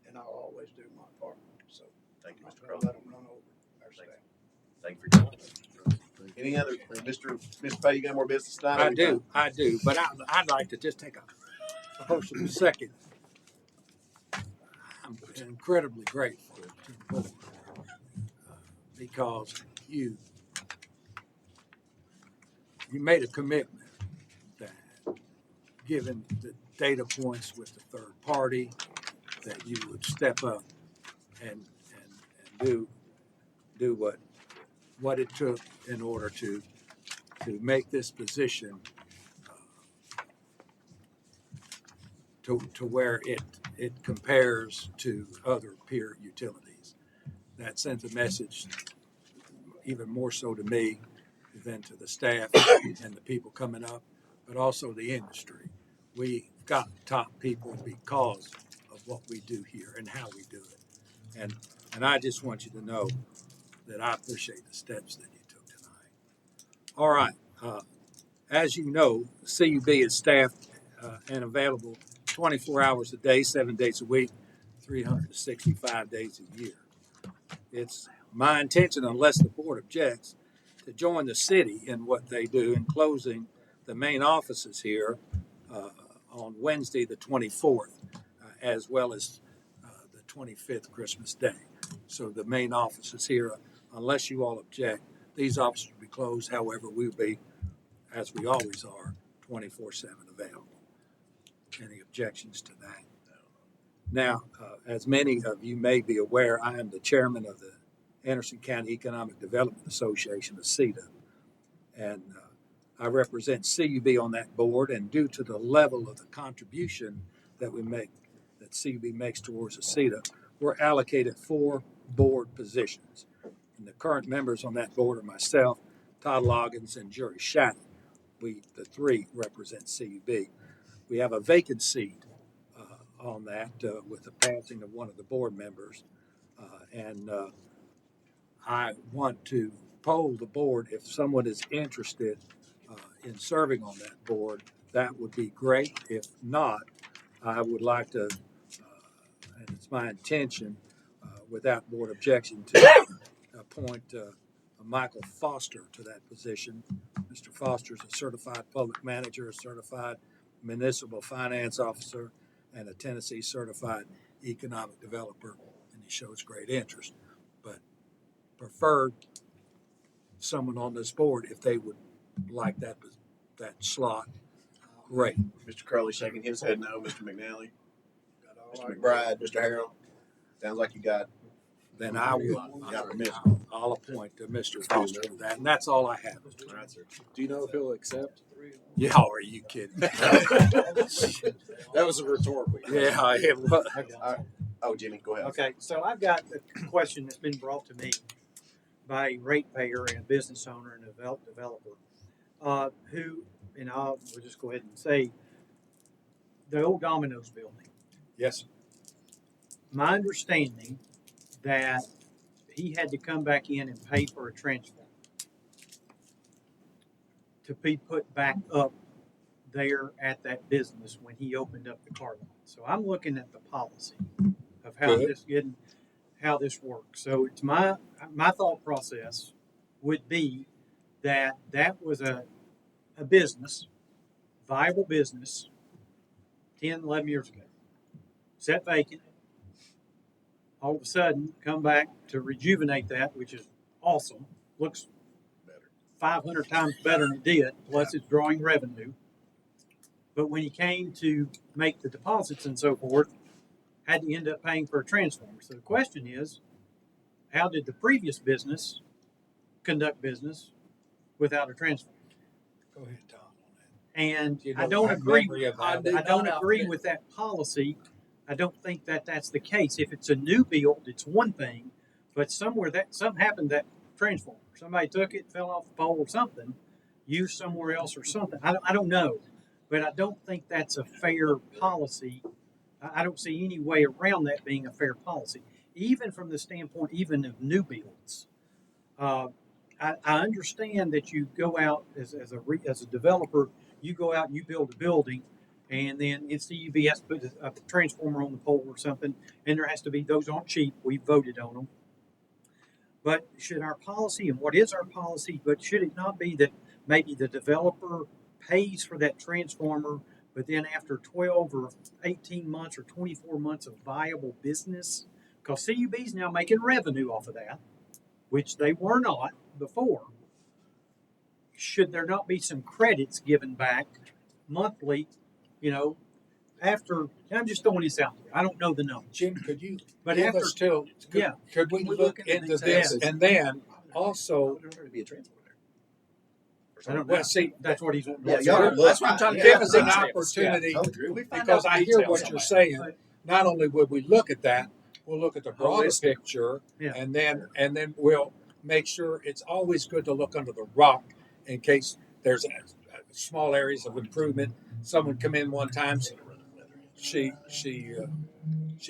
and I'll always do my part. So Thank you, I'm Mr. not gonna Crowley. let them run over our staff. Thank you for your time. Any other, Mr. Fay, you got more business tonight? I do, but I'd like to just take a personal second. I'm incredibly grateful to the board because you made a commitment that, given the data points with the third party, that you would step up and do what it took in order to make this position to where it compares to other peer utilities. That sends a message even more so to me than to the staff and the people coming up, but also the industry. We got top people because of what we do here and how we do it. And I just want you to know that I appreciate the steps that you took tonight. All right. As you know, CUB is staffed and available 24 hours a day, 7 days a week, 365 days a year. It's my intention, unless the board objects, to join the city in what they do in closing the main offices here on Wednesday, the 24th, as well as the 25th, Christmas Day. So the main offices here, unless you all object, these offices will be closed. However, we'll be, as we always are, 24/7 available. Any objections to that? Now, as many of you may be aware, I am the chairman of the Anderson County Economic Development Association, the CEDA. And I represent CUB on that board, and due to the level of the contribution that we make, that CUB makes towards ACETA, we're allocated 4 board positions. And the current members on that board are myself, Todd Loggins, and Jerry Shannon. We, the 3, represent CUB. We have a vacant seat on that with the passing of one of the board members. And I want to poll the board if someone is interested in serving on that board. That would be great. If not, I would like to, and it's my intention, without board objection, to appoint Michael Foster to that position. Mr. Foster is a certified public manager, a certified municipal finance officer, and a Tennessee certified economic developer, and he shows great interest. But preferred someone on this board if they would like that slot. Great. Mr. Curley shaking his head no. Mr. McNally, Mr. McBride, Mr. Harrell. Sounds like you got. Then I will. Got permission. I'll appoint Mr. Foster to that, and that's all I have. All right, sir. Do you know if he'll accept? Yeah, are you kidding? That was a rhetorical. Yeah, it was. Oh, Jimmy, go ahead. Okay, so I've got a question that's been brought to me by a ratepayer and a business owner and a developer, who, and we'll just go ahead and say, the old Domino's building. Yes. My understanding that he had to come back in and pay for a transformer to be put back up there at that business when he opened up the car lot. So I'm looking at the policy of how this works. So it's my thought process would be that was a business, viable business, 10, 11 years ago, set vacant. All of a sudden, come back to rejuvenate that, which is awesome. Looks better, 500 times better than it did. Plus, it's drawing revenue. But when he came to make the deposits and so forth, had to end up paying for a transformer. So the question is, how did the previous business conduct business without a transformer? Go ahead, Tom. And You know, I don't my agree. memory of I that. don't agree with that policy. I don't think that that's the case. If it's a new build, it's one thing, but something happened that transformer. Somebody took it, fell off the pole or something, used somewhere else or something. I don't know, but I don't think that's a fair policy. I don't see any way around that being a fair policy, even from the standpoint even of new builds. I understand that you go out as a developer, you go out and you build a building, and then CUB has to put a transformer on the pole or something, and there has to be, those aren't cheap, we voted on them. But should our policy, and what is our policy, but should it not be that maybe the developer pays for that transformer, but then after 12 or 18 months or 24 months of viable business, because CUB is now making revenue off of that, which they were not before, should there not be some credits given back monthly, after, I'm just throwing this out there. I don't know the number. Jim, could you But give after, us till? yeah. Could we We're look looking at into these this, ads. and then also? I don't know. Well, see, That's what he's wanting. Yeah, to y'all do. are that's what I'm trying to give us an Yeah. opportunity, Yeah, totally agree. because I hear what you're saying. Not only would we look at that, we'll look at the broader Holistic. picture, Yeah. and then we'll make sure it's always good to look under the rock in case there's small areas of improvement. Someone come in one time, she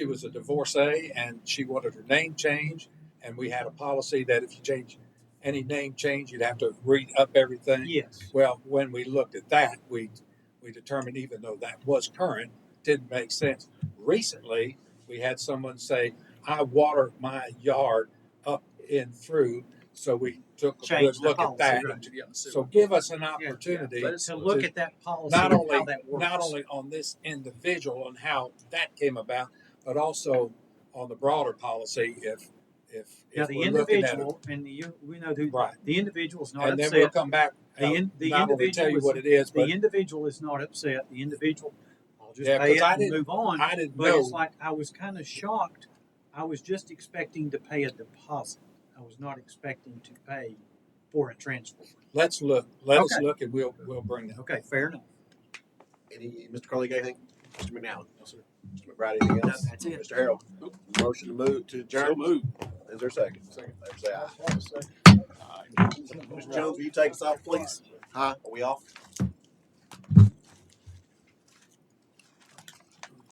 was a divorcee and she wanted her name changed, and we had a policy that if you change any name change, you'd have to read up everything. Yes. Well, when we looked at that, we determined even though that was current, didn't make sense. Recently, we had someone say, I water my yard up in through, so we took a Change good the look at policy, that. right. So give us an opportunity To look at that policy not and only how that works. not only on this individual and how that came about, but also on the broader policy. If Now, the we're looking at it, individual, and we know who, right, the individual is not and then upset. we'll come back. The not only tell you individual what it is, but The individual is not upset. The individual, I'll just Yeah, pay 'cause it I and didn't- move on. I didn't But it's know. like, I was kind of shocked. I was just expecting to pay a deposit. I was not expecting to pay for a transformer. Let's look, let us Okay. look and we'll bring that. Okay, fair enough. Mr. Carly, got anything? Mr. McNally? No, sir. Mr. McBride, anything else? That's it. Mr. Harrell? Motion to move to adjourn? So moved. Is there a second? Second. Say aye. Mr. Jones, will you take us off, please? Huh? Are we off?